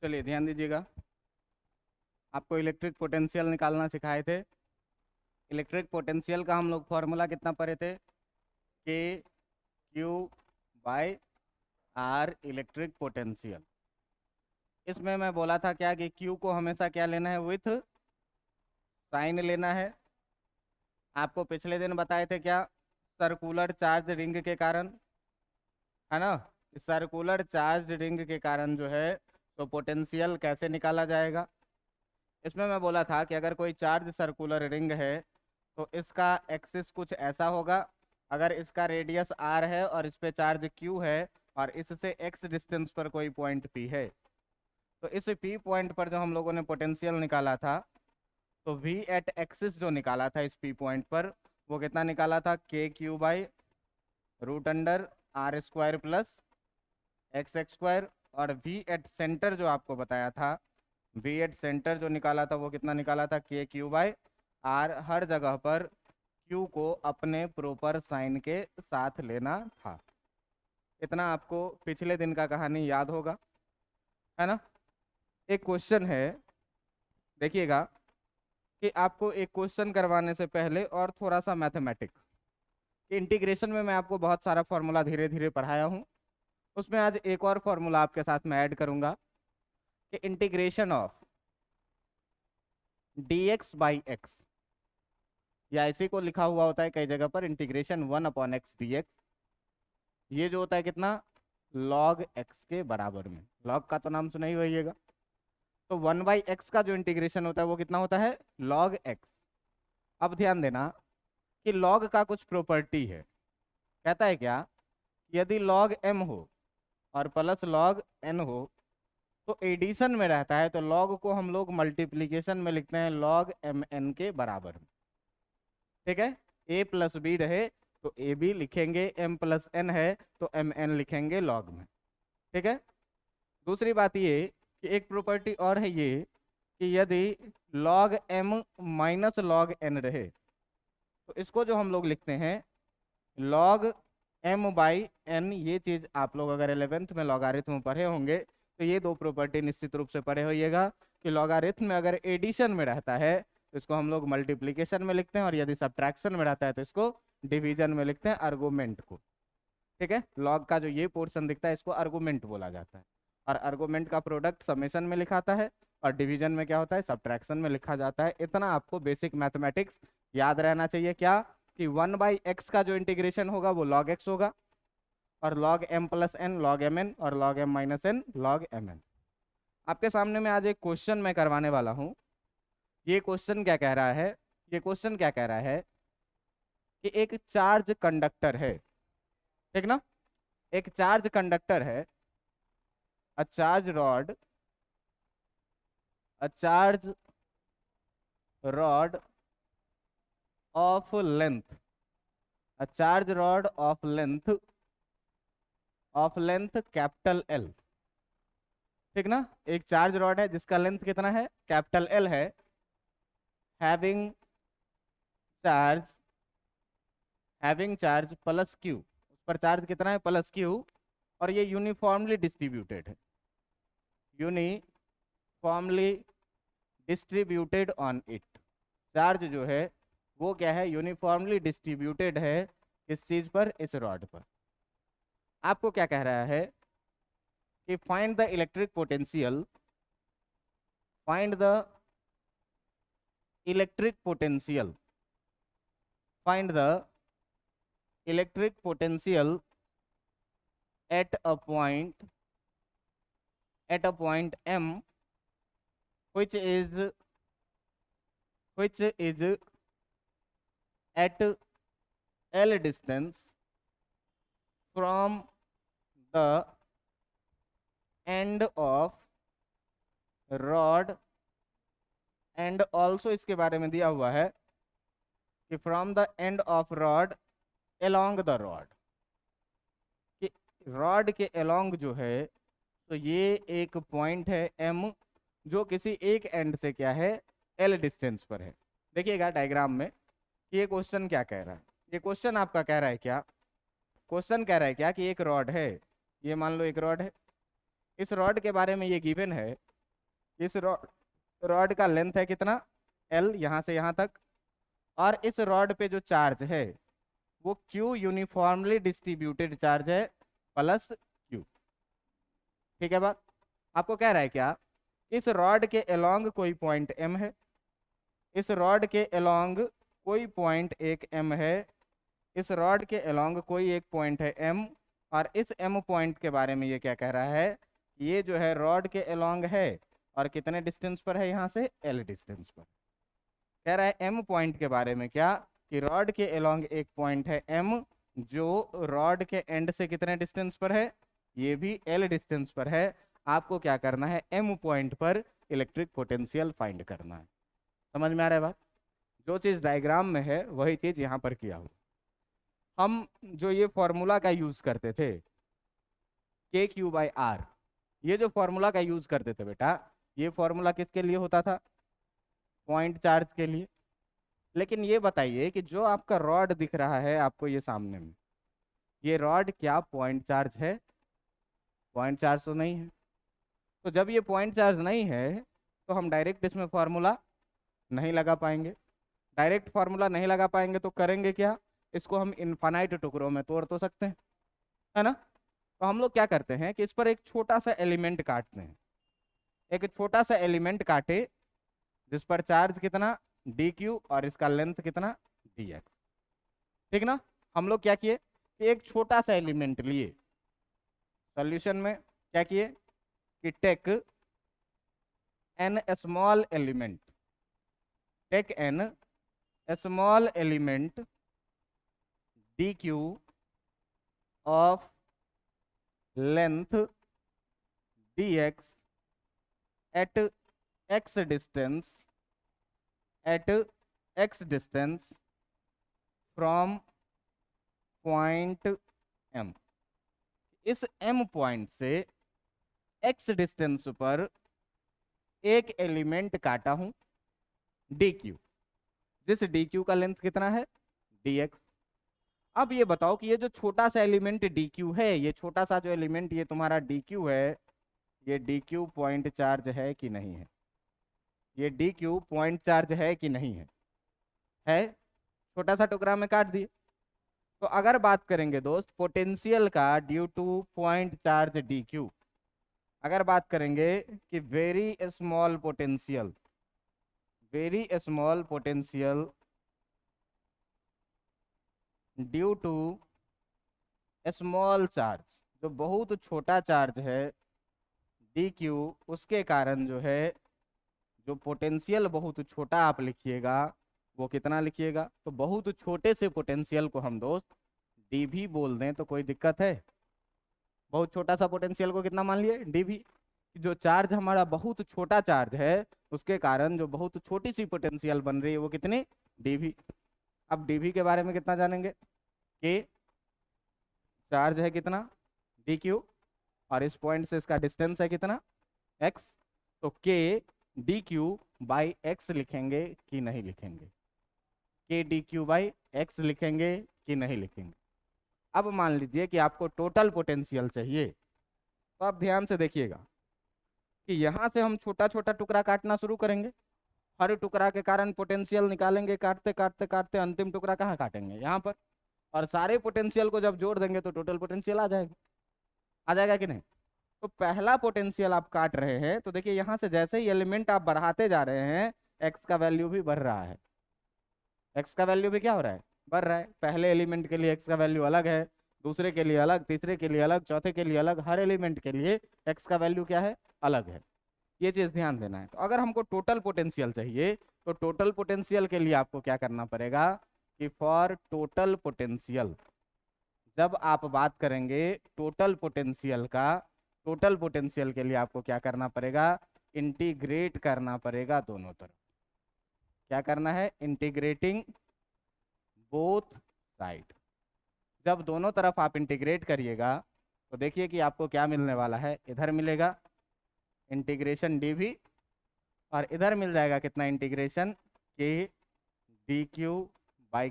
चलिए ध्यान दीजिएगा, आपको इलेक्ट्रिक पोटेंशियल निकालना सिखाए थे। इलेक्ट्रिक पोटेंशियल का हम लोग फॉर्मूला कितना पढ़े थे? K q by r electric potential. इसमें मैं बोला था क्या कि क्यू को हमेशा क्या लेना है, विथ साइन लेना है। आपको पिछले दिन बताए थे क्या, सर्कुलर चार्ज रिंग के कारण, है ना, सर्कुलर चार्ज रिंग के कारण जो है तो पोटेंशियल कैसे निकाला जाएगा। इसमें मैं बोला था कि अगर कोई चार्ज सर्कुलर रिंग है तो इसका एक्सिस कुछ ऐसा होगा। अगर इसका रेडियस आर है और इस पे चार्ज क्यू है और इससे एक्स डिस्टेंस पर कोई पॉइंट पी है, तो इस पी पॉइंट पर जो हम लोगों ने पोटेंशियल निकाला था, तो वी एट एक्सिस जो निकाला था इस पी पॉइंट पर, वो कितना निकाला था, k Q by root under r square plus x x square. और वी एट सेंटर जो आपको बताया था, वी एट सेंटर जो निकाला था वो कितना निकाला था, के क्यू बाई आर। हर जगह पर क्यू को अपने प्रॉपर साइन के साथ लेना था। इतना आपको पिछले दिन का कहानी याद होगा, है ना। एक क्वेश्चन है, देखिएगा कि आपको एक क्वेश्चन करवाने से पहले और थोड़ा सा मैथमेटिक्स, इंटीग्रेशन में मैं आपको बहुत सारा फॉर्मूला धीरे धीरे पढ़ाया हूँ, उसमें आज एक और फॉर्मूला आपके साथ मैं ऐड करूंगा कि integration of dx by x, या इसी को लिखा हुआ होता है कई जगह पर इंटीग्रेशन 1/x dx। ये जो होता है कितना, log x के बराबर में। log का तो नाम सुना ही होइएगा। तो 1/x का जो इंटीग्रेशन होता है वो कितना होता है, log x। अब ध्यान देना कि log का कुछ प्रॉपर्टी है, कहता है क्या, यदि log m हो और प्लस log n हो तो एडिशन में रहता है, तो log को हम लोग मल्टीप्लीकेशन में लिखते हैं log mn के बराबर। ठीक है, a प्लस बी रहे तो ए बी लिखेंगे, m प्लस n है तो एम एन लिखेंगे log में। ठीक है, दूसरी बात ये कि एक प्रॉपर्टी और है ये कि यदि log m minus log n रहे तो इसको जो हम लोग लिखते हैं log m बाई n। ये चीज़ आप लोग अगर 11th में लॉगारिथम पढ़े होंगे तो ये दो प्रॉपर्टी निश्चित रूप से पढ़े होइएगा कि लॉगारिथम में अगर एडिशन में रहता है तो इसको हम लोग मल्टीप्लीकेशन में लिखते हैं, और यदि सब्ट्रैक्शन में रहता है तो इसको डिवीजन में लिखते हैं, आर्गुमेंट को। ठीक है, लॉग का जो ये पोर्शन दिखता है इसको आर्गुमेंट बोला जाता है, और आर्गुमेंट का प्रोडक्ट समेशन में लिखाता है और डिवीजन में क्या होता है, सब्ट्रैक्शन में लिखा जाता है। इतना आपको बेसिक मैथमेटिक्स याद रहना चाहिए, क्या कि 1/x का जो इंटीग्रेशन होगा वो log x होगा, और log m plus n log mn, और log m minus n log mn। आपके सामने में आज एक क्वेश्चन मैं करवाने वाला हूँ। ये क्वेश्चन क्या कह रहा है, ये क्वेश्चन क्या कह रहा है कि एक चार्ज कंडक्टर है, ठीक ना, एक चार्ज कंडक्टर है, a charge rod, a charge rod of length, a charge rod of length capital L. ठीक ना, एक चार्ज रॉड है जिसका लेंथ कितना है, कैपिटल एल है, having charge, having charge plus Q, उस पर चार्ज कितना है, प्लस क्यू, और ये यूनिफॉर्मली डिस्ट्रीब्यूटेड है, uniformly distributed on it. Charge जो है वो क्या है, यूनिफॉर्मली डिस्ट्रीब्यूटेड है किस चीज पर, इस रॉड पर। आपको क्या कह रहा है कि find the electric potential, find the electric potential, find the electric potential at a point, eight a point m which is, which is at l distance from the end of rod, and also इसके बारे में दिया हुआ है कि from the end of rod along the rod, कि rod के along जो है तो ये एक पॉइंट है m जो किसी एक एंड से क्या है, l डिस्टेंस पर है। देखिएगा डायग्राम में कि ये क्वेश्चन क्या कह रहा है। ये क्वेश्चन आपका कह रहा है क्या, क्वेश्चन कह रहा है क्या कि एक रॉड है, ये मान लो एक रॉड है, इस रॉड के बारे में ये गिवन है इस रॉड का लेंथ है कितना, L, यहाँ से यहाँ तक, और इस रॉड पे जो चार्ज है वो Q यूनिफॉर्मली डिस्ट्रीब्यूटेड चार्ज है प्लस Q। ठीक है बात। आपको कह रहा है क्या, इस रॉड के अलोंग कोई पॉइंट M है, इस रॉड के अलोंग कोई पॉइंट एक M है, इस रॉड के अलोंग कोई एक पॉइंट है M, और इस M पॉइंट के बारे में ये क्या कह रहा है, ये जो है रॉड के अलोंग है और कितने डिस्टेंस पर है यहाँ से, L डिस्टेंस पर। कह रहा है M पॉइंट के बारे में क्या, कि रॉड के अलोंग एक पॉइंट है M जो रॉड के एंड से कितने डिस्टेंस पर है, ये भी L डिस्टेंस पर है। आपको क्या करना है, M पॉइंट पर इलेक्ट्रिक पोटेंशियल फाइंड करना है। समझ में आ रहा है बात। जो चीज़ डायग्राम में है वही चीज़ यहाँ पर किया हो। हम जो ये फॉर्मूला का यूज़ करते थे KQ/R, ये जो फॉर्मूला का यूज़ करते थे बेटा, ये फॉर्मूला किसके लिए होता था, पॉइंट चार्ज के लिए। लेकिन ये बताइए कि जो आपका रॉड दिख रहा है आपको ये सामने में, ये रॉड क्या पॉइंट चार्ज है, पॉइंट चार्ज तो नहीं है। तो जब ये पॉइंट चार्ज नहीं है तो हम डायरेक्ट इसमें फॉर्मूला नहीं लगा पाएंगे। डायरेक्ट फार्मूला नहीं लगा पाएंगे तो करेंगे क्या, इसको हम इनफाइनाइट टुकड़ों में तोड़ तो सकते हैं, है ना। तो हम लोग क्या करते हैं कि इस पर एक छोटा सा एलिमेंट काटते हैं, एक छोटा सा एलिमेंट काटे जिस पर चार्ज कितना dq और इसका लेंथ कितना dx। ठीक ना। हम लोग क्या किए कि एक छोटा सा एलिमेंट लिए, सॉल्यूशन में क्या किए कि take an small element, take an small element dq of length dx at x distance, at x distance from point M। इस M पॉइंट से x डिस्टेंस पर एक एलिमेंट काटा हूं dq, जिस dq का लेंथ कितना है dx। अब ये बताओ कि ये जो छोटा सा एलिमेंट dq है, ये छोटा सा जो एलिमेंट ये तुम्हारा dq है, ये dq पॉइंट चार्ज है कि नहीं है, ये dq पॉइंट चार्ज है कि नहीं है छोटा सा टुकड़ा में काट दिए। तो अगर बात करेंगे दोस्त पोटेंशियल का due to point charge dq, अगर बात करेंगे कि very small potential, very small potential due to small charge, जो बहुत छोटा चार्ज है dq, उसके कारण जो है जो पोटेंशियल बहुत छोटा आप लिखिएगा वो कितना लिखिएगा, तो बहुत छोटे से पोटेंशियल को हम दोस्त dv बोल दें तो कोई दिक्कत है। बहुत छोटा सा पोटेंशियल को कितना मान लिए dv, जो चार्ज हमारा बहुत छोटा चार्ज है उसके कारण जो बहुत छोटी सी पोटेंशियल बन रही है वो कितनी dv। अब dv के बारे में कितना जानेंगे, k चार्ज है कितना dq और इस पॉइंट से इसका डिस्टेंस है कितना x, तो k dq/x लिखेंगे कि नहीं लिखेंगे, k dq/x लिखेंगे कि नहीं लिखेंगे। अब मान लीजिए कि आपको टोटल पोटेंशियल चाहिए, तो आप ध्यान से देखिएगा कि यहाँ से हम छोटा छोटा टुकड़ा काटना शुरू करेंगे, हर टुकड़ा के कारण पोटेंशियल निकालेंगे, काटते काटते काटते अंतिम टुकड़ा कहाँ काटेंगे, यहाँ पर, और सारे पोटेंशियल को जब जोड़ देंगे तो टोटल पोटेंशियल आ जाएगा, आ जाएगा कि नहीं। तो पहला पोटेंशियल आप काट रहे हैं तो देखिए यहाँ से जैसे ही एलिमेंट आप बढ़ाते जा रहे हैं एक्स का वैल्यू भी बढ़ रहा है, एक्स का वैल्यू भी क्या हो रहा है, बढ़ रहा है। पहले एलिमेंट के लिए एक्स का वैल्यू अलग है, दूसरे के लिए अलग, तीसरे के लिए अलग, चौथे के लिए अलग, हर एलिमेंट के लिए एक्स का वैल्यू क्या है, अलग है। ये चीज़ ध्यान देना है। तो अगर हमको टोटल पोटेंशियल चाहिए तो टोटल पोटेंशियल के लिए आपको क्या करना पड़ेगा कि फॉर टोटल पोटेंशियल, जब आप बात करेंगे टोटल पोटेंशियल का, टोटल पोटेंशियल के लिए आपको क्या करना पड़ेगा, इंटीग्रेट करना पड़ेगा दोनों तरफ। क्या करना है, इंटीग्रेटिंग बोथ साइड। जब दोनों तरफ आप इंटीग्रेट करिएगा तो देखिए कि आपको क्या मिलने वाला है, इधर मिलेगा इंटीग्रेशन dv और इधर मिल जाएगा कितना इंटीग्रेशन k dq/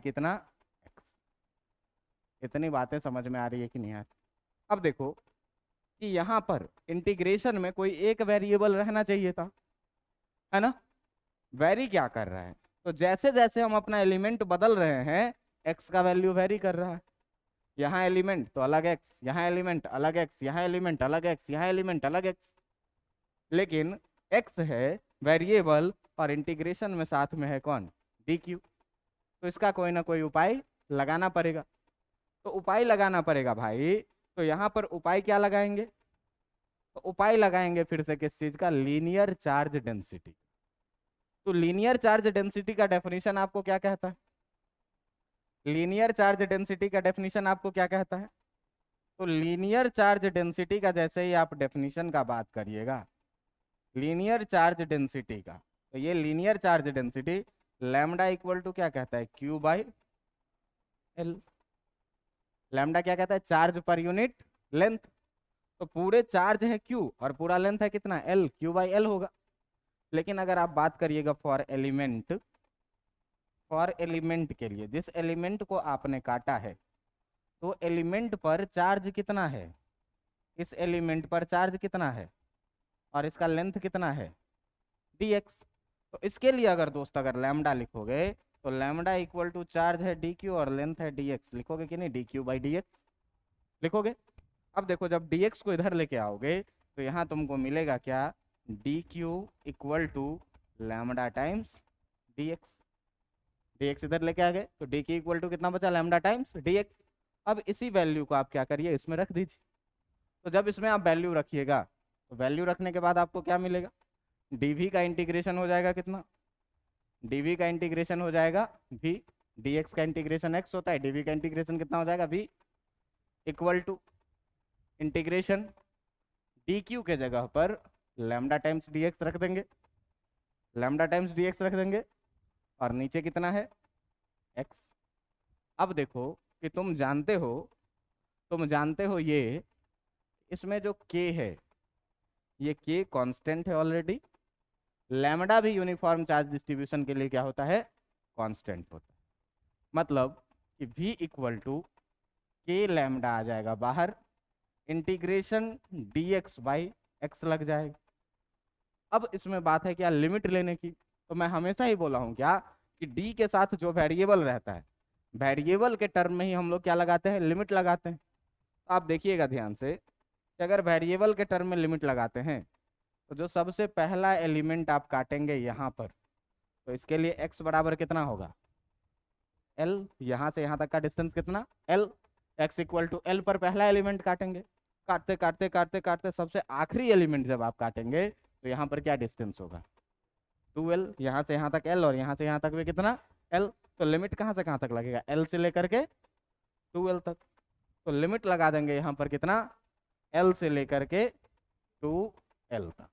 कितना x। इतनी बातें समझ में आ रही है कि नहीं आ रही। अब देखो कि यहाँ पर इंटीग्रेशन में कोई एक वेरिएबल रहना चाहिए था, है ना। वेरी क्या कर रहा है, तो जैसे जैसे हम अपना एलिमेंट बदल रहे हैं एक्स का वैल्यू वेरी कर रहा है। यहाँ एलिमेंट तो अलग एक्स, यहाँ एलिमेंट अलग एक्स, यहाँ एलिमेंट अलग एक्स, यहाँ एलिमेंट अलग एक्स, लेकिन एक्स है वेरिएबल और इंटीग्रेशन में साथ में है कौन, डी क्यू। तो इसका कोई ना कोई उपाय लगाना पड़ेगा। तो उपाय लगाना पड़ेगा भाई, तो यहाँ पर उपाय क्या लगाएंगे, तो उपाय लगाएंगे फिर से किस चीज का, लीनियर चार्ज डेंसिटी। तो लीनियर चार्ज डेंसिटी का डेफिनेशन आपको क्या कहता है, लीनियर चार्ज डेंसिटी का डेफिनेशन आपको क्या कहता है। तो लीनियर चार्ज डेंसिटी का जैसे ही आप डेफिनेशन का बात करिएगा, लीनियर चार्ज डेंसिटी का, तो ये linear charge density lambda equal to क्या कहता है, क्यू बाई एल। लैम्डा क्या कहता है, चार्ज पर यूनिट लेंथ। तो पूरे चार्ज है क्यू और पूरा लेंथ है कितना एल, क्यू बाई एल होगा। लेकिन अगर आप बात करिएगा फॉर एलिमेंट, फॉर एलिमेंट के लिए जिस एलिमेंट को आपने काटा है, तो एलिमेंट पर चार्ज कितना है, इस एलिमेंट पर चार्ज कितना है और इसका लेंथ कितना है, dx। तो इसके लिए अगर दोस्त अगर लैम्डा लिखोगे, तो लैम्डा इक्वल टू चार्ज है dq और लेंथ है dx, लिखोगे कि नहीं, dq बाई dx लिखोगे। अब देखो जब dx को इधर लेके आओगे तो यहाँ तुमको मिलेगा क्या, dq equal to lambda times dx। dx इधर लेके आ गए तो dq इक्वल टू कितना बचा, लैम्डा टाइम्स dx। अब इसी वैल्यू को आप क्या करिए, इसमें रख दीजिए। तो जब इसमें आप वैल्यू रखिएगा, तो वैल्यू रखने के बाद आपको क्या मिलेगा, dv का इंटीग्रेशन हो जाएगा कितना, dv का इंटीग्रेशन हो जाएगा v, dx का इंटीग्रेशन x होता है, dv का इंटीग्रेशन कितना हो जाएगा v equal to integration dq के जगह पर लैम्डा टाइम्स dx रख देंगे, लैम्डा टाइम्स dx रख देंगे और नीचे कितना है x। अब देखो कि तुम जानते हो ये, इसमें जो k है ये k कांस्टेंट है ऑलरेडी, लैम्डा भी यूनिफॉर्म चार्ज डिस्ट्रीब्यूशन के लिए क्या होता है, कांस्टेंट होता है। मतलब कि v इक्वल टू के लैम्डा आ जाएगा बाहर, इंटीग्रेशन dx बाई x लग जाएगा। अब इसमें बात है क्या, लिमिट लेने की। तो मैं हमेशा ही बोला हूँ क्या कि d के साथ जो वेरिएबल रहता है, वेरिएबल के टर्म में ही हम लोग क्या लगाते हैं, लिमिट लगाते हैं। तो आप देखिएगा ध्यान से कि अगर वेरिएबल के टर्म में लिमिट लगाते हैं, तो जो सबसे पहला एलिमेंट आप काटेंगे यहाँ पर, तो इसके लिए x बराबर कितना होगा l, यहाँ से यहाँ तक का डिस्टेंस कितना l, x equal to l पर पहला एलिमेंट काटेंगे, काटते काटते काटते काटते सबसे आखिरी एलिमेंट जब आप काटेंगे तो यहाँ पर क्या डिस्टेंस होगा 2l, यहाँ से यहाँ तक l और यहाँ से यहाँ तक भी कितना l। तो लिमिट कहाँ से कहाँ तक लगेगा, l से लेकर के 2l तक। तो लिमिट लगा देंगे यहाँ पर कितना, l से लेकर के 2l तक।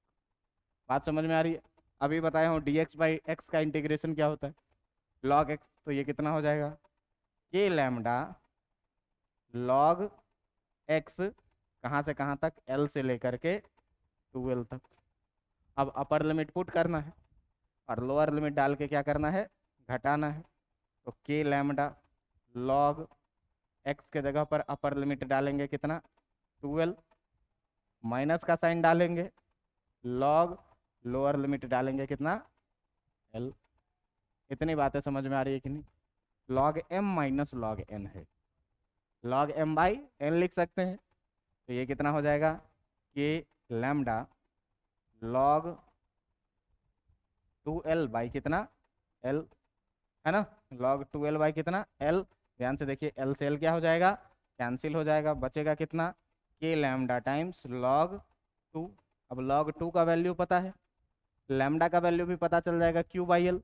बात समझ में आ रही है। अभी बताया हूँ dx बाई एक्स का इंटीग्रेशन क्या होता है, log x। तो ये कितना हो जाएगा, k लैम्डा log x कहाँ से कहाँ तक, l से लेकर के 2l तक। अब अपर लिमिट पुट करना है और लोअर लिमिट डाल के क्या करना है, घटाना है। तो k लैम्डा log x के जगह पर अपर लिमिट डालेंगे कितना 2l, माइनस का साइन डालेंगे, log लोअर लिमिट डालेंगे कितना l। इतनी बातें समझ में आ रही है कि नहीं। log m minus log n है, log m बाई n लिख सकते हैं। तो ये कितना हो जाएगा, k lambda log 2l by कितना l, है ना, log 2l बाई कितना l। ध्यान से देखिए l से l क्या हो जाएगा, कैंसिल हो जाएगा, बचेगा कितना k लैम्डा टाइम्स log 2। अब log 2 का वैल्यू पता है, लैम्डा का वैल्यू भी पता चल जाएगा q बाई l,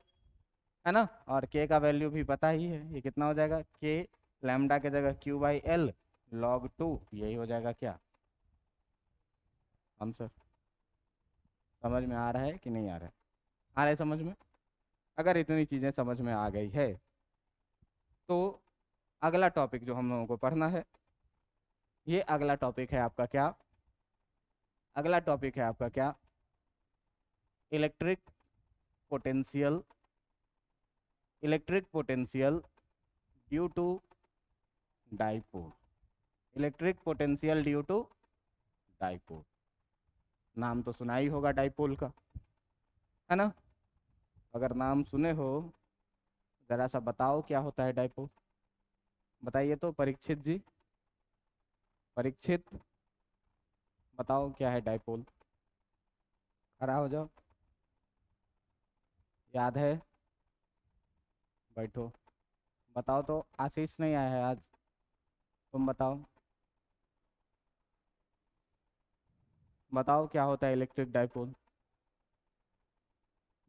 है ना, और k का वैल्यू भी पता ही है, ये कितना हो जाएगा k लैम्डा के जगह q बाई l log 2, यही हो जाएगा क्या आंसर। समझ में आ रहा है कि नहीं आ रहा है, आ रहा है समझ में। अगर इतनी चीज़ें समझ में आ गई है तो अगला टॉपिक जो हम लोगों को पढ़ना है, ये अगला टॉपिक है आपका क्या, अगला टॉपिक है आपका क्या, electric potential, electric potential due to dipole, electric potential due to dipole. नाम तो सुना ही होगा डाइपोल का, है ना। अगर नाम सुने हो जरा सा बताओ क्या होता है डाइपोल। बताइए तो परीक्षित जी, परीक्षित बताओ क्या है डाइपोल। खड़ा हो जाओ। याद है? बैठो। बताओ तो, आशीष नहीं आया है आज, तुम बताओ। बताओ क्या होता है इलेक्ट्रिक डाइपोल।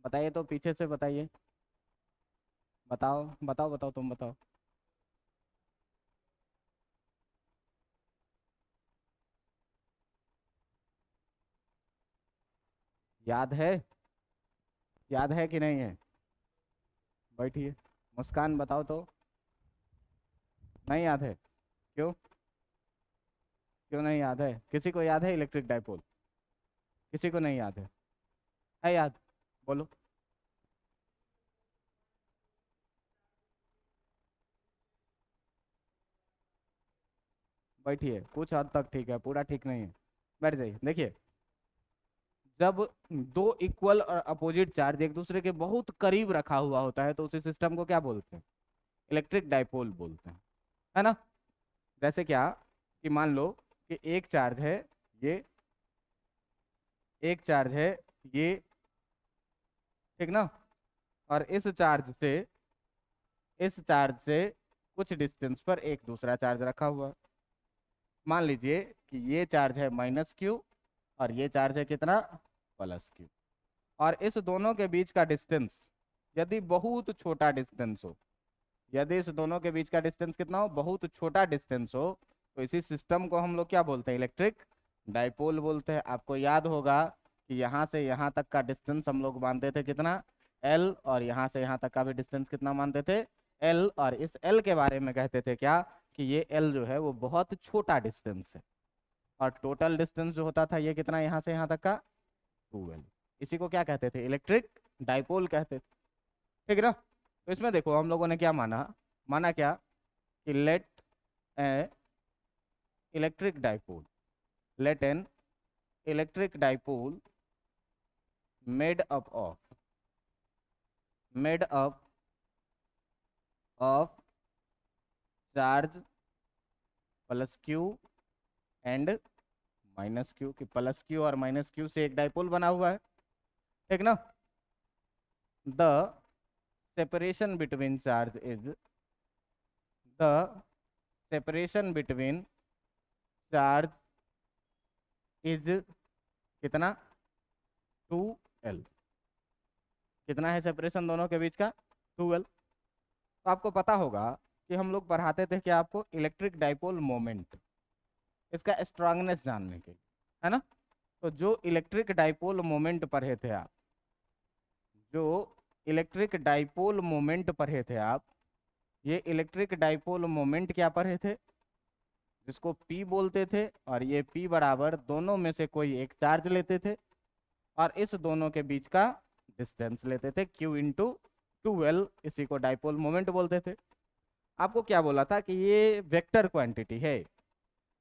बताइए तो, पीछे से बताइए। बताओ बताओ बताओ, तुम बताओ। याद है? याद है कि नहीं है? बैठिए। मुस्कान बताओ तो। नहीं याद है? क्यों? क्यों नहीं याद है? किसी को याद है इलेक्ट्रिक डाइपोल? किसी को नहीं याद है याद? बोलो। बैठिए, कुछ हद तक ठीक है, पूरा ठीक नहीं है। बैठ जाइए। देखिए, जब दो इक्वल और अपोजिट चार्ज एक दूसरे के बहुत करीब रखा हुआ होता है तो उसी सिस्टम को क्या बोलते हैं? इलेक्ट्रिक डाइपोल बोलते हैं, है ना? जैसे क्या, कि मान लो कि एक चार्ज है ये, एक चार्ज है ये, ठीक ना? और इस चार्ज से कुछ डिस्टेंस पर एक दूसरा चार्ज रखा हुआ है। मान लीजिए कि ये चार्ज है -Q और ये चार्ज है कितना, +Q। और इस दोनों के बीच का डिस्टेंस यदि बहुत छोटा डिस्टेंस हो, यदि इस दोनों के बीच का डिस्टेंस कितना हो, बहुत छोटा डिस्टेंस हो, तो इसी सिस्टम को हम लोग क्या बोलते हैं? इलेक्ट्रिक डाइपोल बोलते हैं। आपको याद होगा कि यहाँ से यहाँ तक का डिस्टेंस हम लोग मानते थे कितना, L, और यहाँ से यहाँ तक का भी डिस्टेंस कितना मानते थे, L। और इस L के बारे में कहते थे क्या, कि ये L जो है वो बहुत छोटा डिस्टेंस है। और टोटल डिस्टेंस जो होता था ये कितना, यहाँ से यहाँ तक का, 2L। इसी को क्या कहते थे? इलेक्ट्रिक डाइपोल कहते थे। ठीक है ना? तो इसमें देखो हम लोगों ने क्या माना, माना क्या, कि let a electric dipole, let an electric dipole made up of, made up of charge +Q and -Q, कि +Q और -Q से एक डाइपोल बना हुआ है, ठीक ना? The separation between charge is, the separation between charge is कितना, 2L। कितना है सेपरेशन दोनों के बीच का, 2L। तो आपको पता होगा कि हम लोग पढ़ाते थे कि आपको इलेक्ट्रिक डाइपोल मोमेंट, इसका स्ट्रांगनेस जानने के लिए, है ना? तो जो इलेक्ट्रिक डाइपोल मोमेंट पढ़े थे आप, जो इलेक्ट्रिक डाइपोल मोमेंट पढ़े थे आप, ये इलेक्ट्रिक डाइपोल मोमेंट क्या पढ़े थे, जिसको P बोलते थे, और ये P बराबर दोनों में से कोई एक चार्ज लेते थे और इस दोनों के बीच का डिस्टेंस लेते थे, Q × 2L। इसी को डाइपोल मोमेंट बोलते थे। आपको क्या बोला था कि ये वेक्टर क्वांटिटी है,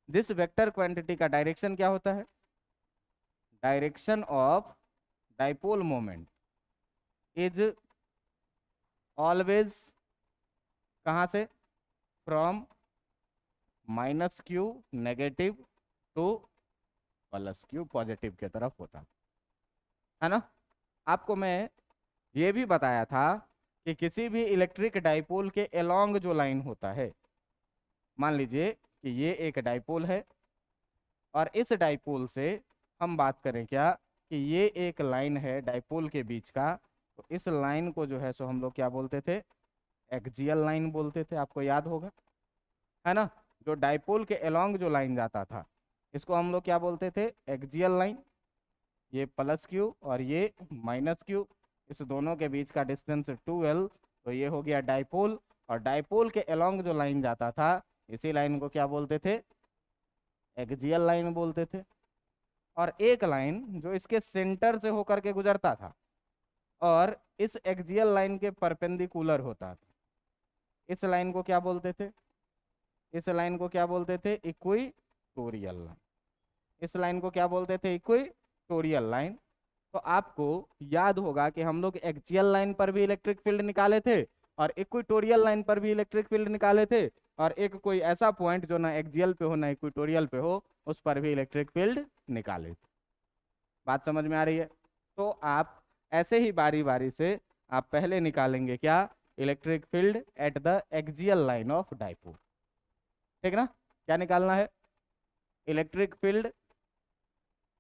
दिस वेक्टर क्वांटिटी का डायरेक्शन क्या होता है, direction of dipole moment is always, कहाँ से, from -Q negative to +Q positive की तरफ होता है ना? आपको मैं ये भी बताया था कि किसी भी इलेक्ट्रिक डाइपोल के अलोंग जो लाइन होता है, मान लीजिए कि ये एक डाइपोल है और इस डाइपोल से हम बात करें क्या, कि ये एक लाइन है डाइपोल के बीच का, तो इस लाइन को जो है सो हम लोग क्या बोलते थे, एक्सियल लाइन बोलते थे। आपको याद होगा, है ना? जो डाइपोल के अलोंग जो लाइन जाता था इसको हम लोग क्या बोलते थे, एक्सियल लाइन। ये +Q और ये -Q, इस दोनों के बीच का डिस्टेंस 2L, तो ये हो गया डाइपोल। और डाइपोल के अलोंग जो लाइन जाता था इसी लाइन को क्या बोलते थे, एक्सियल लाइन बोलते थे। और एक लाइन जो इसके सेंटर से होकर के गुजरता था और इस एक्सियल लाइन के परपेंडिकुलर होता था, इस लाइन को क्या बोलते थे, इस लाइन को क्या बोलते थे, इक्वेटोरियल लाइन। इस लाइन को क्या बोलते थे, इक्वेटोरियल लाइन। तो आपको याद होगा कि हम लोग एक्सियल लाइन पर भी इलेक्ट्रिक फील्ड निकाले थे और इक्वेटोरियल लाइन पर भी इलेक्ट्रिक फील्ड निकाले थे, और एक कोई ऐसा पॉइंट जो ना एक्सियल पे हो ना इक्वेटोरियल पे हो, उस पर भी इलेक्ट्रिक फील्ड निकाले थे। बात समझ में आ रही है? तो आप ऐसे ही बारी बारी से आप पहले निकालेंगे क्या, electric field at the axial line of dipole. ठीक ना? क्या निकालना है? Electric field,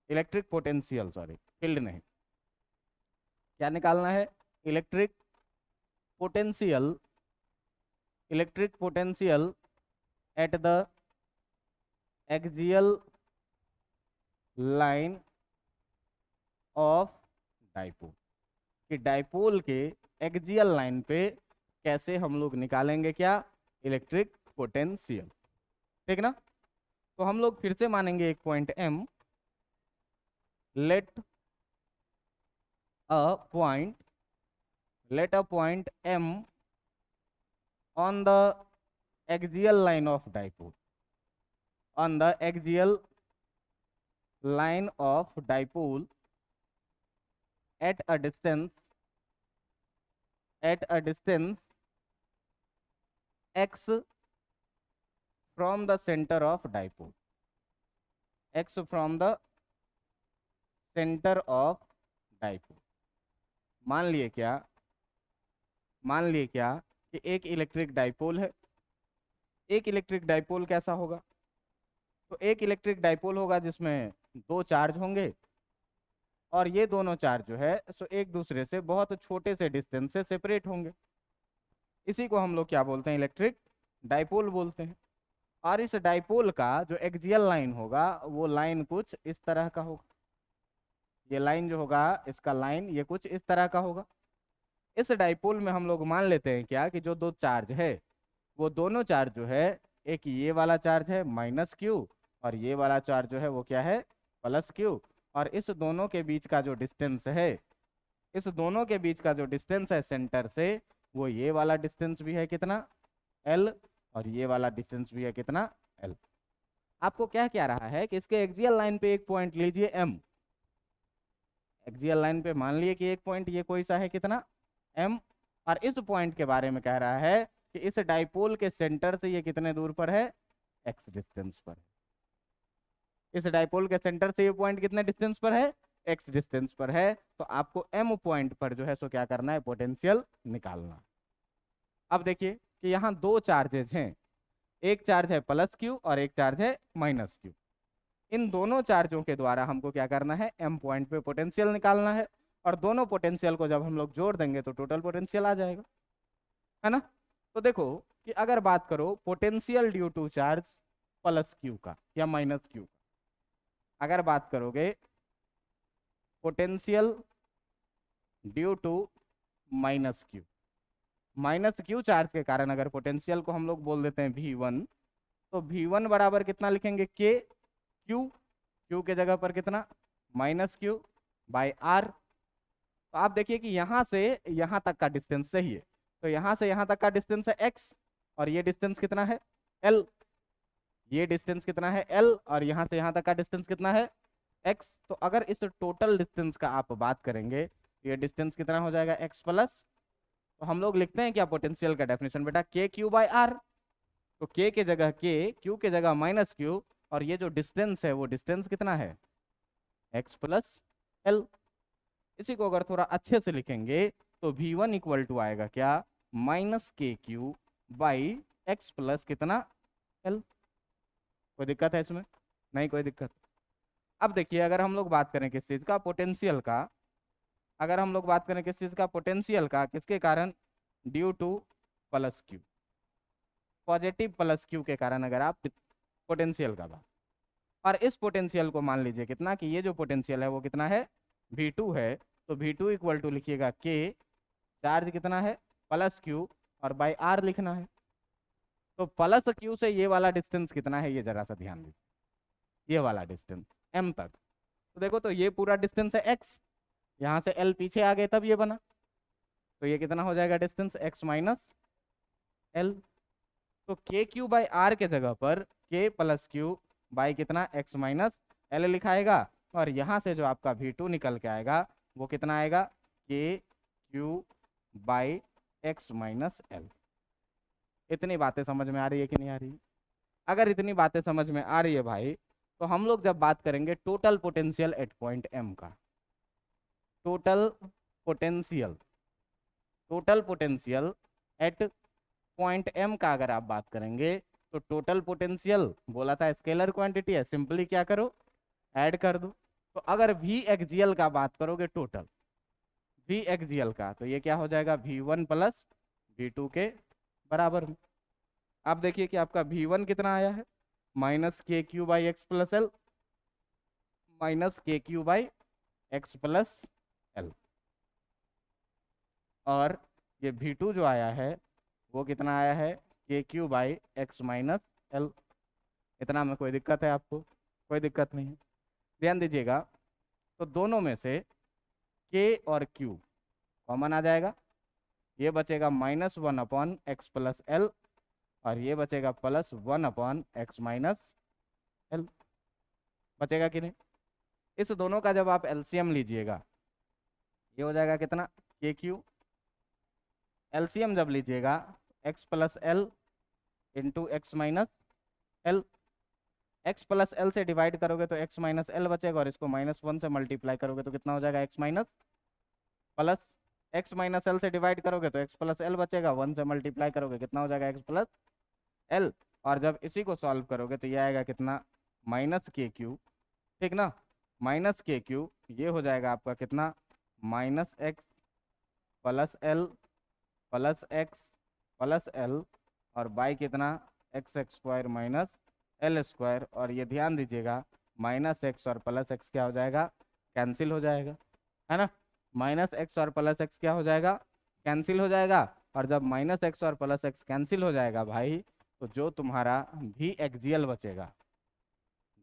electric potential, sorry field नहीं, क्या निकालना है? Electric potential, electric potential at the axial line of dipole, कि डाइपोल के एक्सियल लाइन पे कैसे हम लोग निकालेंगे क्या, इलेक्ट्रिक पोटेंशियल। ठीक ना? तो हम लोग फिर से मानेंगे एक point M, let a point, let a point M on the axial line of dipole, on the axial line of dipole at a distance, at a distance x from the center of dipole, x from the center of dipole। मान लिए क्या, मान लिए क्या कि एक electric dipole है। एक इलेक्ट्रिक डाइपोल कैसा होगा? तो एक इलेक्ट्रिक डाइपोल होगा जिसमें दो चार्ज होंगे, और ये दोनों चार्ज जो है सो एक दूसरे से बहुत छोटे से डिस्टेंस से सेपरेट होंगे। इसी को हम लोग क्या बोलते हैं, इलेक्ट्रिक डाइपोल बोलते हैं। और इस डाइपोल का जो एक्सियल लाइन होगा वो लाइन कुछ इस तरह का होगा। ये लाइन जो होगा, इसका लाइन ये कुछ इस तरह का होगा। इस डाइपोल में हम लोग मान लेते हैं क्या कि जो दो चार्ज है वो दोनों चार्ज जो है, एक ये वाला चार्ज है -Q, और ये वाला चार्ज जो है वो क्या है, +Q। और इस दोनों के बीच का जो डिस्टेंस है, इस दोनों के बीच का जो डिस्टेंस है सेंटर से, वो ये वाला डिस्टेंस भी है कितना, L, और ये वाला डिस्टेंस भी है कितना, L। आपको क्या क्या रहा है कि इसके एक्सियल लाइन पे एक पॉइंट लीजिए M, एक्सियल लाइन पे मान लिए कि एक पॉइंट ये कोई सा है कितना, M, और इस पॉइंट के बारे में कह रहा है कि इस डाइपोल के सेंटर से ये कितने दूर पर है, x डिस्टेंस पर है। इस डाइपोल के सेंटर से ये पॉइंट कितने डिस्टेंस पर है, x डिस्टेंस पर है। तो आपको M पॉइंट पर जो है सो क्या करना है, पोटेंशियल निकालना। अब देखिए कि यहाँ दो चार्जेज हैं, एक चार्ज है +Q और एक चार्ज है -Q। इन दोनों चार्जों के द्वारा हमको क्या करना है, M पॉइंट पे पोटेंशियल निकालना है, और दोनों पोटेंशियल को जब हम लोग जोड़ देंगे तो टोटल पोटेंशियल आ जाएगा, है ना? तो देखो कि अगर बात करो potential due to charge +Q का या -Q का, अगर बात करोगे potential due to -Q, -Q charge के कारण अगर पोटेंशियल को हम लोग बोल देते हैं V1, तो V1 बराबर कितना लिखेंगे, K Q के जगह पर कितना, -Q/R। तो आप देखिए कि यहाँ से यहाँ तक का डिस्टेंस सही है, तो यहाँ से यहाँ तक का डिस्टेंस है x, और ये डिस्टेंस कितना है, L। ये डिस्टेंस कितना है, L, और यहाँ से यहाँ तक का डिस्टेंस कितना है, x। तो अगर इस टोटल डिस्टेंस का आप बात करेंगे तो ये डिस्टेंस कितना हो जाएगा, x प्लस, तो हम लोग लिखते हैं क्या पोटेंशियल का डेफिनेशन बेटा, KQ/R। तो K के जगह K, Q के जगह -Q, और ये जो डिस्टेंस है वो डिस्टेंस कितना है, x प्लस L। इसी को अगर थोड़ा अच्छे से लिखेंगे तो V1 इक्वल टू आएगा क्या, -KQ/x प्लस कितना, L। कोई दिक्कत है इसमें? नहीं कोई दिक्कत। अब देखिए अगर हम लोग बात करें किस चीज़ का, पोटेंशियल का, अगर हम लोग बात करें किस चीज़ का, पोटेंशियल का, किसके कारण, due to +Q, positive +Q के कारण अगर आप पोटेंशियल का बात, और इस पोटेंशियल को मान लीजिए कितना, कि ये जो पोटेंशियल है वो कितना है, V2 है। तो V2 इक्वल टू लिखिएगा K, चार्ज कितना है, +Q, और R लिखना है। तो +Q से ये वाला डिस्टेंस कितना है, ये जरा सा ध्यान दीजिए, ये वाला डिस्टेंस M तक। तो देखो तो ये पूरा डिस्टेंस है x, यहाँ से L पीछे आ गए तब ये बना, तो ये कितना हो जाएगा डिस्टेंस, x -L। तो KQ/R के जगह पर K + Q बाई कितना, x -L लिखाएगा, और यहाँ से जो आपका V2 निकल के आएगा वो कितना आएगा, के Q by x minus L. इतनी बातें समझ में आ रही है कि नहीं आ रही? अगर इतनी बातें समझ में आ रही है भाई, तो हम लोग जब बात करेंगे total potential at point M का, total potential, total potential at point M का अगर आप बात करेंगे, तो टोटल पोटेंशियल बोला था स्केलर क्वांटिटी है, सिंपली क्या करो, ऐड कर दो। तो अगर वी एक्जियल का बात करोगे, टोटल वी एक्जियल का, तो ये क्या हो जाएगा, V1 प्लस V2 के बराबर में। आप देखिए कि आपका V1 कितना आया है, minus K Q by X plus L, minus K Q by X plus L. और ये V2 जो आया है वो कितना आया है, के Q by x minus L. इतना में कोई दिक्कत है आपको? कोई दिक्कत नहीं है। ध्यान दीजिएगा, तो दोनों में से के और क्यू कॉमन आ जाएगा, ये बचेगा -1/x+l, और ये बचेगा +1/x माइनस एल। बचेगा कि नहीं? इस दोनों का जब आप एलसीएम लीजिएगा, ये हो जाएगा कितना, के क्यू। एलसीएम जब लीजिएगा x+l into x minus L, x plus L से डिवाइड करोगे तो x माइनस एल बचेगा, और इसको -1 से मल्टीप्लाई करोगे तो कितना हो जाएगा, x minus plus, x minus L से डिवाइड करोगे तो x प्लस एल बचेगा, 1 से मल्टीप्लाई करोगे कितना हो जाएगा, x प्लस एल। और जब इसी को सॉल्व करोगे तो ये आएगा कितना, माइनस के क्यू, ठीक ना, माइनस के क्यू, ये हो जाएगा आपका कितना, -x plus L plus x plus L, और बाई कितना, x² माइनस l²। और ये ध्यान दीजिएगा, -x और +x क्या हो जाएगा, कैंसिल हो जाएगा, है ना, -x और +x क्या हो जाएगा, कैंसिल हो जाएगा। और जब -x और +x कैंसिल हो जाएगा भाई, तो जो तुम्हारा v एक्जियल बचेगा,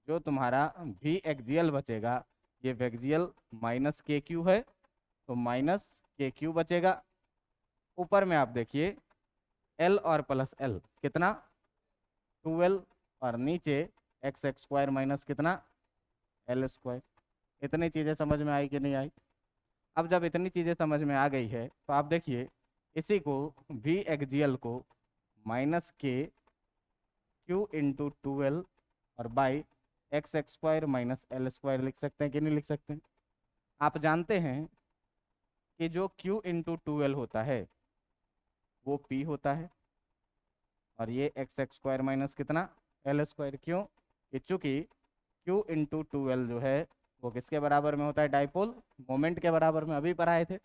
जो तुम्हारा v एक्जियल बचेगा, ये वेक्जियल माइनस के क्यू है, तो माइनस के क्यू बचेगा। ऊपर में आप देखिए l और प्लस l कितना, 2l, और नीचे x² माइनस कितना, l²। इतनी चीज़ें समझ में आई कि नहीं आई? अब जब इतनी चीज़ें समझ में आ गई है, तो आप देखिए इसी को v एक्जियल को minus K Q into 2l और बाई x² माइनस l² लिख सकते हैं कि नहीं लिख सकते हैं? आप जानते हैं कि जो q इंटू 2l होता है वो p होता है, और ये x² माइनस कितना, l²। क्यों? कि चूंकि q इंटू 2l जो है वो किसके बराबर में होता है, डाइपोल मोमेंट के बराबर में, अभी पढ़ाए थे।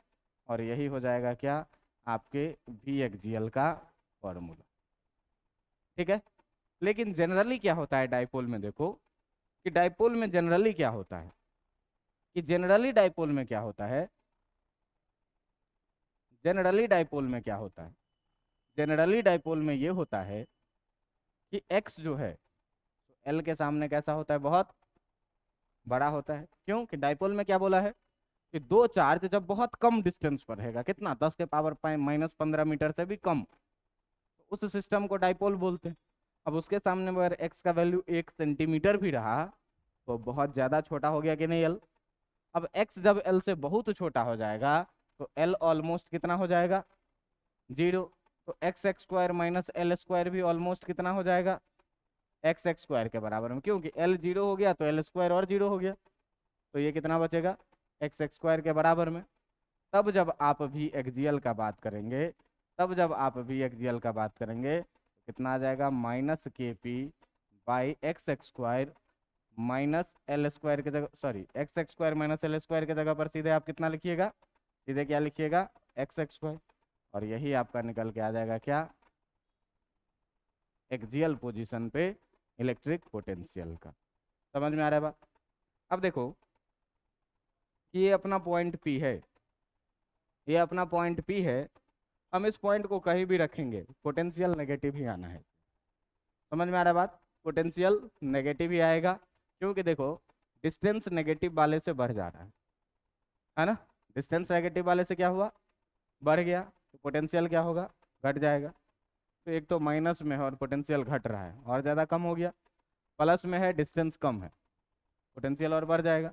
और यही हो जाएगा क्या, आपके v एक्जियल का फॉर्मूला, ठीक है। लेकिन जनरली क्या होता है डाइपोल में, देखो कि डाइपोल में जनरली क्या होता है, कि जनरली डाइपोल में क्या होता है, जनरली डाइपोल में क्या होता है, जनरली डाइपोल में ये होता है कि x जो है l के सामने कैसा होता है, बहुत बड़ा होता है। क्यों? कि डाइपोल में क्या बोला है कि दो चार्ज जब बहुत कम डिस्टेंस पर रहेगा, कितना, 10⁻⁻⁻15 मीटर से भी कम, तो उस सिस्टम को डाइपोल बोलते हैं। अब उसके सामने अगर x का वैल्यू 1 सेंटीमीटर भी रहा, तो बहुत ज़्यादा छोटा हो गया कि नहीं l। अब x जब l से बहुत छोटा हो जाएगा, तो l ऑलमोस्ट कितना हो जाएगा, 0। तो x² माइनस l² भी ऑलमोस्ट कितना हो जाएगा, x² के बराबर में। क्योंकि l 0 हो गया तो l² और 0 हो गया, तो ये कितना बचेगा, x² के बराबर में। तब जब आप v एक्जियल का बात करेंगे, तब जब आप v एक्जियल का बात करेंगे, तो कितना आ जाएगा, -kp by x² minus l² के जगह, सॉरी x² माइनस l² के जगह पर सीधे आप कितना लिखिएगा, सीधे क्या लिखिएगा, x²। और यही आपका निकल के आ जाएगा क्या, एक्जियल पोजीशन पे इलेक्ट्रिक पोटेंशियल का। समझ में आ रहा है बात? अब देखो कि ये अपना पॉइंट P है, ये अपना पॉइंट P है, हम इस पॉइंट को कहीं भी रखेंगे पोटेंशियल नेगेटिव ही आना है। समझ में आ रहा है बात? पोटेंशियल नेगेटिव ही आएगा, क्योंकि देखो डिस्टेंस नेगेटिव वाले से बढ़ जा रहा है ना, डिस्टेंस नेगेटिव वाले से क्या हुआ, बढ़ गया, तो पोटेंशियल क्या होगा, घट जाएगा। तो एक तो माइनस में है और पोटेंशियल घट रहा है, और ज़्यादा कम हो गया। प्लस में है, डिस्टेंस कम है, पोटेंशियल और बढ़ जाएगा।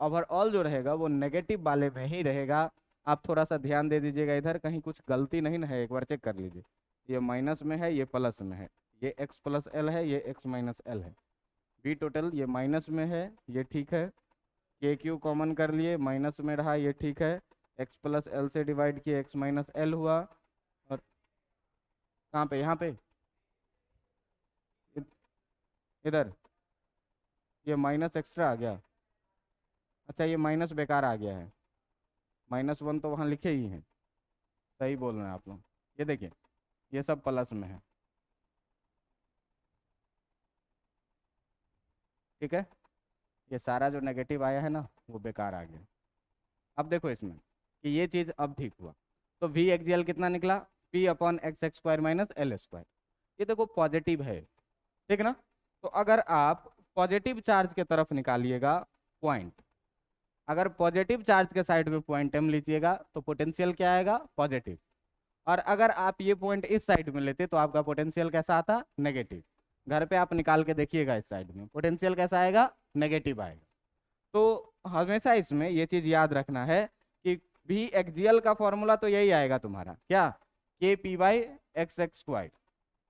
ओवरऑल जो रहेगा वो नेगेटिव वाले में ही रहेगा। आप थोड़ा सा ध्यान दे दीजिएगा, इधर कहीं कुछ गलती नहीं ना है, एक बार चेक कर लीजिए। ये माइनस में है, ये प्लस में है, ये x प्लस एल है, ये x माइनस एल है। बी टोटल ये माइनस में है, ये ठीक है। के क्यू कॉमन कर लिए, माइनस में रहा, ये ठीक है। x प्लस एल से डिवाइड किए, x माइनस एल हुआ। और कहाँ पे, यहाँ पे, इधर ये माइनस एक्स्ट्रा आ गया। अच्छा ये माइनस बेकार आ गया है, -1 तो वहाँ लिखे ही हैं। सही बोल रहे हैं आप लोग। ये देखिए ये सब प्लस में है, ठीक है। ये सारा जो नेगेटिव आया है ना वो बेकार आ गया। अब देखो इसमें कि ये चीज़ अब ठीक हुआ। तो वी एक्स कितना निकला, p upon x x square minus L square. ये देखो पॉजिटिव है, ठीक ना। तो अगर आप पॉजिटिव चार्ज के तरफ निकालिएगा पॉइंट, अगर पॉजिटिव चार्ज के साइड में पॉइंट m लीजिएगा तो पोटेंशियल क्या आएगा, पॉजिटिव। और अगर आप ये पॉइंट इस साइड में लेते तो आपका पोटेंशियल कैसा आता, नेगेटिव। घर पे आप निकाल के देखिएगा, इस साइड में पोटेंशियल कैसा आएगा, नेगेटिव आएगा। तो हमेशा इसमें ये चीज़ याद रखना है कि भी एक्जियल का फॉर्मूला तो यही आएगा तुम्हारा, क्या, के P by x x square,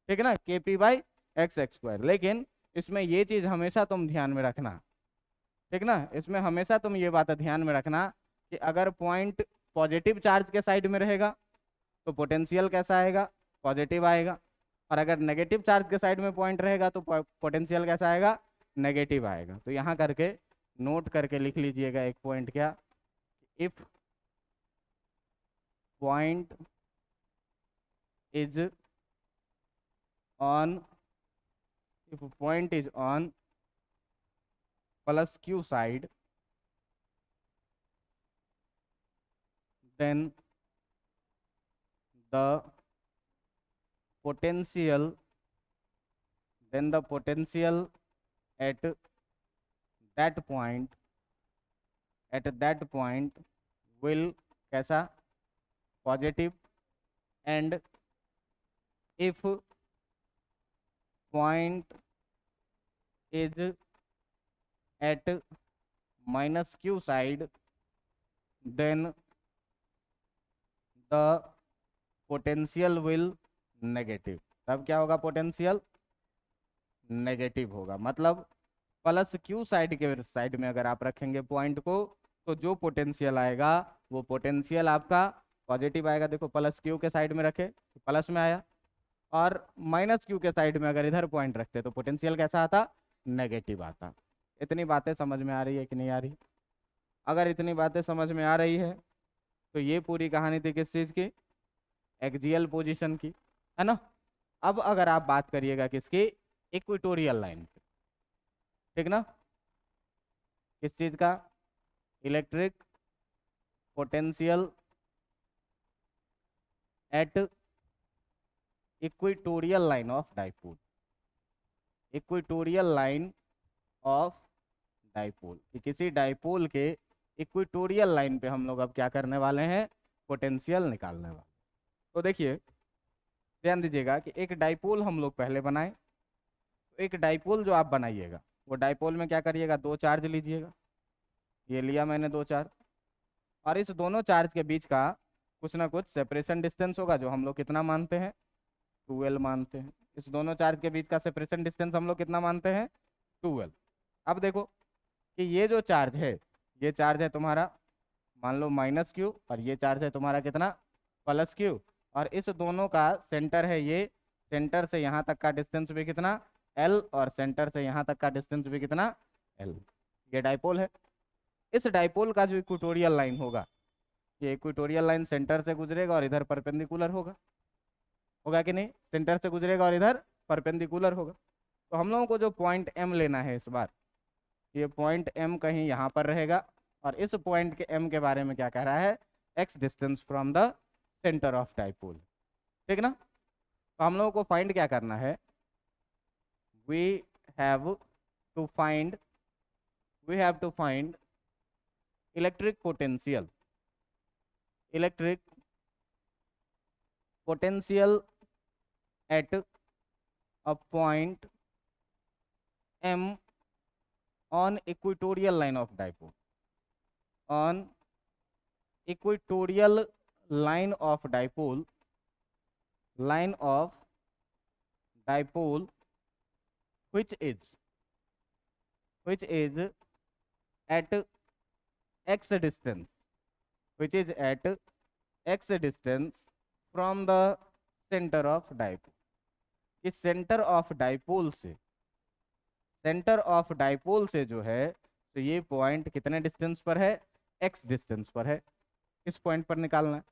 ठीक है ना, के P by x x square. लेकिन इसमें ये चीज़ हमेशा तुम ध्यान में रखना, ठीक ना, इसमें हमेशा तुम ये बात ध्यान में रखना कि अगर पॉइंट पॉजिटिव चार्ज के साइड में रहेगा तो पोटेंशियल कैसा आएगा, पॉजिटिव आएगा। और अगर नेगेटिव चार्ज के साइड में पॉइंट रहेगा तो पोटेंशियल कैसा आएगा, नेगेटिव आएगा। तो यहाँ करके नोट करके लिख लीजिएगा एक पॉइंट, क्या, if point is on, if point is on plus Q side, then the potential, then the potential at that point, at that point will कैसा, positive. And if point is at minus q side, then the potential will negative. तब क्या होगा, potential negative होगा। मतलब plus Q side के side में अगर आप रखेंगे पॉइंट को तो जो पोटेंशियल आएगा वो पोटेंशियल आपका पॉजिटिव आएगा। देखो प्लस क्यू के साइड में रखे तो प्लस में आया, और माइनस क्यू के साइड में अगर इधर पॉइंट रखते तो पोटेंशियल कैसा आता, नेगेटिव आता। इतनी बातें समझ में आ रही है कि नहीं आ रही। अगर इतनी बातें समझ में आ रही है तो ये पूरी कहानी थी किस चीज़ की, एक्सियल पोजीशन की, है ना। अब अगर आप बात करिएगा किसकी, इक्वेटोरियल लाइन की, ठीक ना, किस चीज़ का, electric potential at equatorial line of dipole, equatorial line of dipole, कि किसी डाइपोल के इक्वेटोरियल लाइन पे हम लोग अब क्या करने वाले हैं, पोटेंशियल निकालने वाले। तो देखिए ध्यान दीजिएगा कि एक डाइपोल हम लोग पहले बनाए। तो एक डाइपोल जो आप बनाइएगा वो डाइपोल में क्या करिएगा, दो चार्ज लीजिएगा। ये लिया मैंने दो चार्ज, और इस दोनों चार्ज के बीच का कुछ ना कुछ सेपरेशन डिस्टेंस होगा, जो हम लोग कितना मानते हैं, 2L मानते हैं। इस दोनों चार्ज के बीच का सेपरेशन डिस्टेंस हम लोग कितना मानते हैं, 2L। अब देखो कि ये जो चार्ज है, ये चार्ज है तुम्हारा मान लो -Q, और ये चार्ज है तुम्हारा कितना, +Q। और इस दोनों का सेंटर है ये, सेंटर से यहाँ तक का डिस्टेंस भी कितना, L, और सेंटर से यहाँ तक का डिस्टेंस भी कितना, L। ये डाइपोल है। इस डाइपोल का जो इक्वेटोरियल लाइन होगा, ये इक्वेटोरियल लाइन सेंटर से गुजरेगा और इधर परपेंडिकुलर होगा, होगा कि नहीं, सेंटर से गुजरेगा और इधर परपेंडिकुलर होगा। तो हम लोगों को जो पॉइंट M लेना है इस बार, ये पॉइंट M कहीं यहाँ पर रहेगा, और इस पॉइंट के M के बारे में क्या कह रहा है, x distance from the centre of dipole, ठीक ना। तो हम लोगों को फाइंड क्या करना है, we have to find, we have to find electric potential, electric potential at a point M on equatorial line of dipole. On equatorial line of dipole which is at x distance, which is at x distance from the center of dipole. इस centre of dipole से जो है तो ये point कितने distance पर है, x distance पर है। इस पॉइंट पर निकालना है।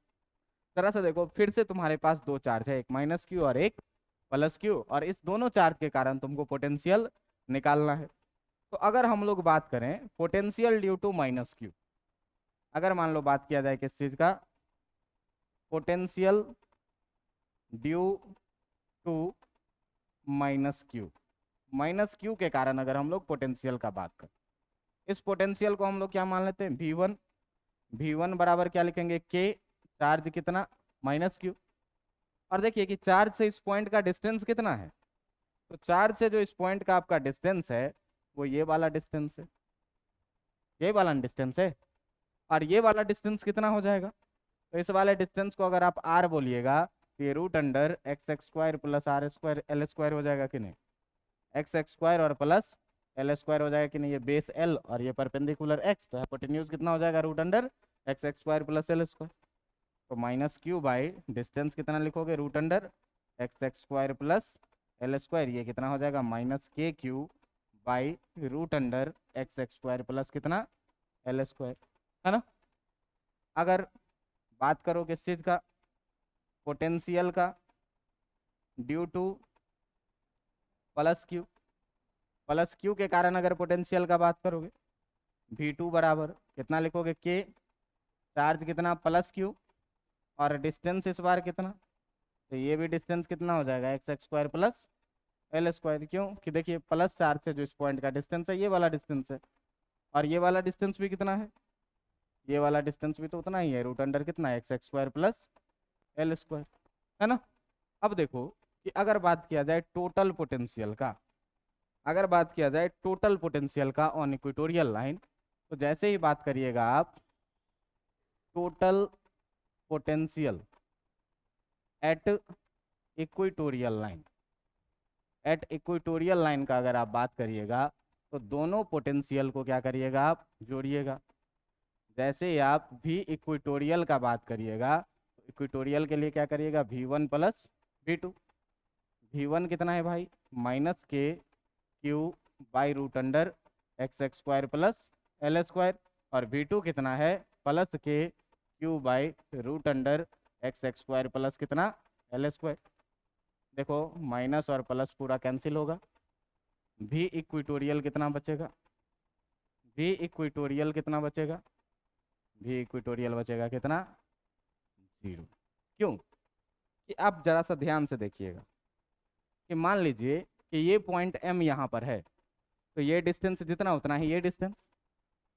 जरा सा देखो, फिर से तुम्हारे पास दो चार्ज है, एक माइनस क्यू और एक प्लस क्यू, और इस दोनों चार्ज के कारण तुमको पोटेंशियल निकालना है। तो अगर हम लोग बात करें potential due to minus q, अगर मान लो बात किया जाए किस चीज का, potential due to minus q के कारण अगर हम लोग पोटेंशियल का बात करें, इस पोटेंशियल को हम लोग क्या मान लेते हैं, V1 बराबर क्या लिखेंगे, के, चार्ज कितना, माइनस क्यू। और देखिए कि चार्ज से इस पॉइंट का डिस्टेंस कितना है, तो चार्ज से जो इस पॉइंट का आपका डिस्टेंस है वो ये वाला डिस्टेंस है, ये वाला डिस्टेंस है। और ये वाला डिस्टेंस कितना हो जाएगा, तो इस वाले डिस्टेंस को अगर आप r बोलिएगा तो ये √x² प्लस r² l² हो जाएगा कि नहीं, x² और प्लस l² हो जाएगा कि नहीं, ये बेस l और ये परपेंडिकुलर x, तो हाइपोटेन्यूज कितना हो जाएगा, √x² प्लस l²। तो माइनस क्यू बाई डिस्टेंस कितना लिखोगे, √x² प्लस l², ये कितना हो जाएगा, -kq बाई √x² प्लस कितना, l², है ना। अगर बात करो किस चीज़ का, पोटेंशियल का ड्यू टू प्लस क्यू के कारण अगर पोटेंशियल का बात करोगे, V2 बराबर कितना लिखोगे, के, चार्ज कितना प्लस क्यू और डिस्टेंस इस बार कितना, तो ये भी डिस्टेंस कितना हो जाएगा, x² प्लस l²। क्यों कि देखिए प्लस चार्ज से जो इस पॉइंट का डिस्टेंस है ये वाला डिस्टेंस है, और ये वाला डिस्टेंस भी कितना है, ये वाला डिस्टेंस भी तो उतना ही है, √अंडर कितना है, x² प्लस l², है ना। अब देखो कि अगर बात किया जाए टोटल पोटेंशियल का, अगर बात किया जाए टोटल पोटेंशियल का ऑन इक्वेटोरियल लाइन, तो जैसे ही बात करिएगा आप total potential at equatorial line का अगर आप बात करिएगा तो दोनों पोटेंशियल को क्या करिएगा, आप जोड़िएगा। जैसे ही आप भी इक्वेटोरियल का बात करिएगा तो इक्वेटोरियल के लिए क्या करिएगा, V1 प्लस V2। V1 कितना है भाई, -kq by √x² plus l², और V2 कितना है, plus kq by √x² plus कितना, l²। देखो माइनस और प्लस पूरा कैंसिल होगा, V इक्वेटोरियल कितना बचेगा, V इक्वेटोरियल कितना बचेगा, V इक्वेटोरियल बचेगा कितना, 0। क्यों कि आप जरा सा ध्यान से देखिएगा कि मान लीजिए कि ये पॉइंट M यहाँ पर है, तो ये डिस्टेंस जितना उतना ही ये डिस्टेंस,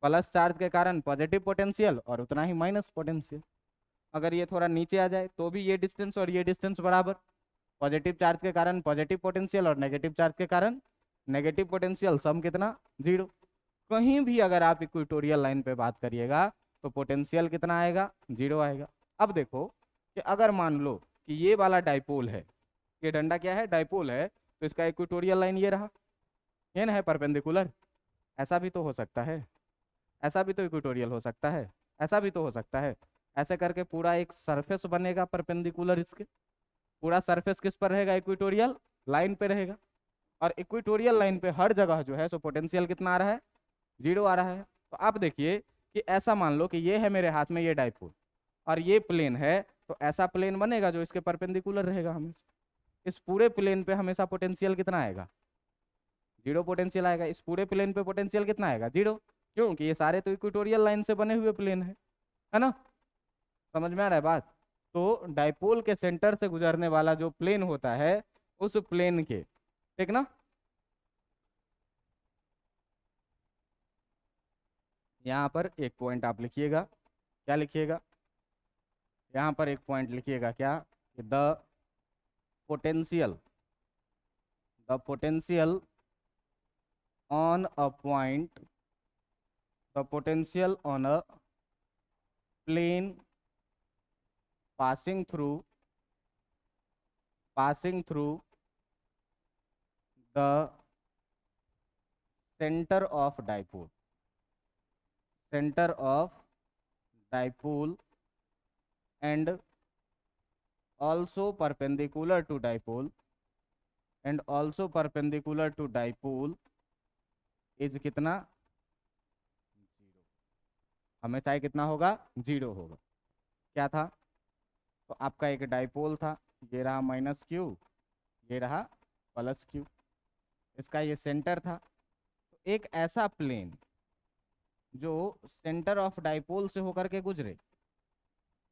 प्लस चार्ज के कारण पॉजिटिव पोटेंशियल और उतना ही माइनस पोटेंशियल। अगर ये थोड़ा नीचे आ जाए तो भी ये डिस्टेंस और ये डिस्टेंस बराबर, पॉजिटिव चार्ज के कारण पॉजिटिव पोटेंशियल और नेगेटिव चार्ज के कारण नेगेटिव पोटेंशियल, सम कितना, 0। कहीं भी अगर आप इक्वेटोरियल लाइन पे बात करिएगा तो पोटेंशियल कितना आएगा, 0 आएगा। अब देखो कि अगर मान लो कि ये वाला डाइपोल है, ये डंडा क्या है, डाइपोल है, तो इसका इक्वेटोरियल लाइन ये रहा, ये ना है परपेंडिकुलर, ऐसा भी तो हो सकता है, ऐसा भी तो इक्वेटोरियल हो सकता है, ऐसा भी तो हो सकता है। ऐसे करके पूरा एक सरफेस बनेगा परपेंडिकुलर, इसके पूरा सरफेस किस पर रहेगा, इक्वेटोरियल लाइन पे रहेगा। और इक्वेटोरियल लाइन पे हर जगह जो है सो पोटेंशियल कितना आ रहा है, 0 आ रहा है। तो आप देखिए कि ऐसा मान लो कि ये है मेरे हाथ में ये डाइपोल और ये प्लेन है, तो ऐसा प्लेन बनेगा जो इसके परपेंडिकुलर रहेगा हमेशा। इस पूरे प्लेन पे हमेशा पोटेंशियल कितना आएगा, 0 पोटेंशियल आएगा। इस पूरे प्लेन पे पोटेंशियल कितना आएगा, 0, क्योंकि ये सारे तो इक्वेटोरियल लाइन से बने हुए प्लेन है ना। समझ में आ रहा है बात। तो डाइपोल के सेंटर से गुजरने वाला जो प्लेन होता है उस प्लेन के, ठीक ना, यहाँ पर एक पॉइंट आप लिखिएगा, क्या लिखिएगा, यहाँ पर एक पॉइंट लिखिएगा, क्या, the potential on a point, the potential on a plane passing through the center of dipole and also perpendicular to dipole is कितना, 0। हमेशा ही कितना होगा, 0 होगा। क्या था, तो आपका एक डाइपोल था, ये रहा -q, ये रहा +q, इसका ये सेंटर था। तो एक ऐसा प्लेन जो सेंटर ऑफ डाइपोल से होकर के गुजरे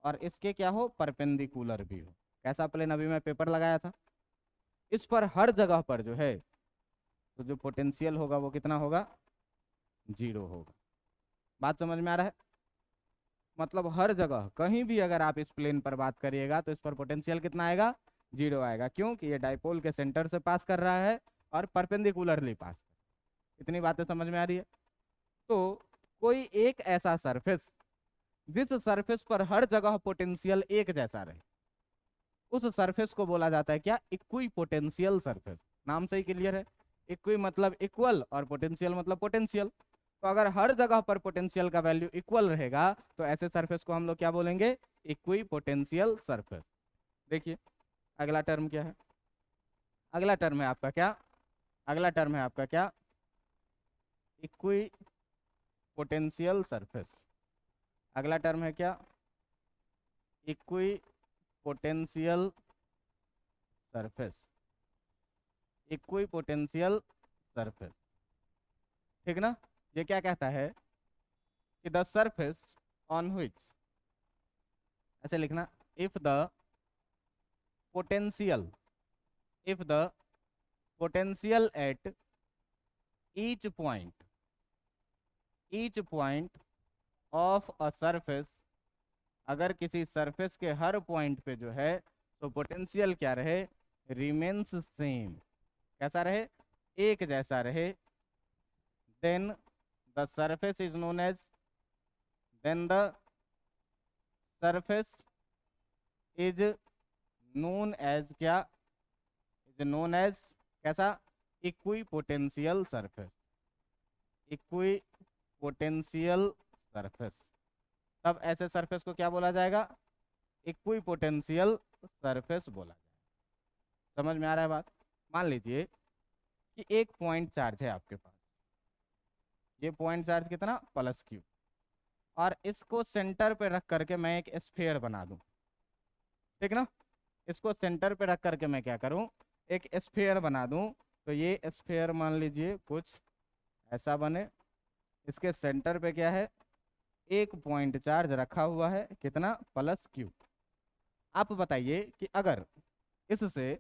और इसके क्या हो, परपेंडिकुलर भी हो। कैसा प्लेन, अभी मैं पेपर लगाया था, इस पर हर जगह पर जो है तो जो पोटेंशियल होगा वो कितना होगा, 0 होगा। बात समझ में आ रहा है, मतलब हर जगह कहीं भी अगर आप इस प्लेन पर बात करिएगा तो इस पर पोटेंशियल कितना आएगा, 0 आएगा, क्योंकि ये डाइपोल के सेंटर से पास कर रहा है और परपेंडिकुलरली पास। इतनी बातें समझ में आ रही है। तो कोई एक ऐसा सरफेस जिस सरफेस पर हर जगह पोटेंशियल एक जैसा रहे, उस सरफेस को बोला जाता है क्या, इक्वी पोटेंशियल सरफेस। नाम से ही क्लियर है, इक्वी मतलब इक्वल और पोटेंशियल मतलब पोटेंशियल। तो अगर हर जगह पर पोटेंशियल का वैल्यू इक्वल रहेगा तो ऐसे सरफेस को हम लोग क्या बोलेंगे, इक्वी पोटेंशियल सरफेस। देखिए अगला टर्म क्या है, अगला टर्म है आपका क्या, अगला टर्म है आपका क्या, इक्वी पोटेंशियल सरफेस। अगला टर्म है क्या, equi potential surface, equipotential surface, ठीक ना। ये क्या कहता है कि द सरफेस ऑन व्हिच, ऐसे लिखना, if the potential at each point of a surface, अगर किसी सरफेस के हर पॉइंट पे जो है तो पोटेंशियल क्या रहे, रिमेन्स सेम, कैसा रहे, एक जैसा रहे, then the surface is known as, then the surface is known as क्या, इज नोन एज कैसा, equipotential surface, equipotential surface. तब ऐसे सरफेस को क्या बोला जाएगा, इक्वी पोटेंशियल सरफेस बोला जाएगा। समझ में आ रहा है बात। मान लीजिए कि एक पॉइंट चार्ज है आपके पास, ये पॉइंट चार्ज कितना, +q, और इसको सेंटर पे रख करके मैं एक स्फीयर बना दूं, ठीक ना। इसको सेंटर पे रख करके मैं क्या करूं, एक स्फीयर बना दूं। तो ये स्फीयर मान लीजिए कुछ ऐसा बने, इसके सेंटर पे क्या है, एक पॉइंट चार्ज रखा हुआ है, कितना, +q। आप बताइए कि अगर इससे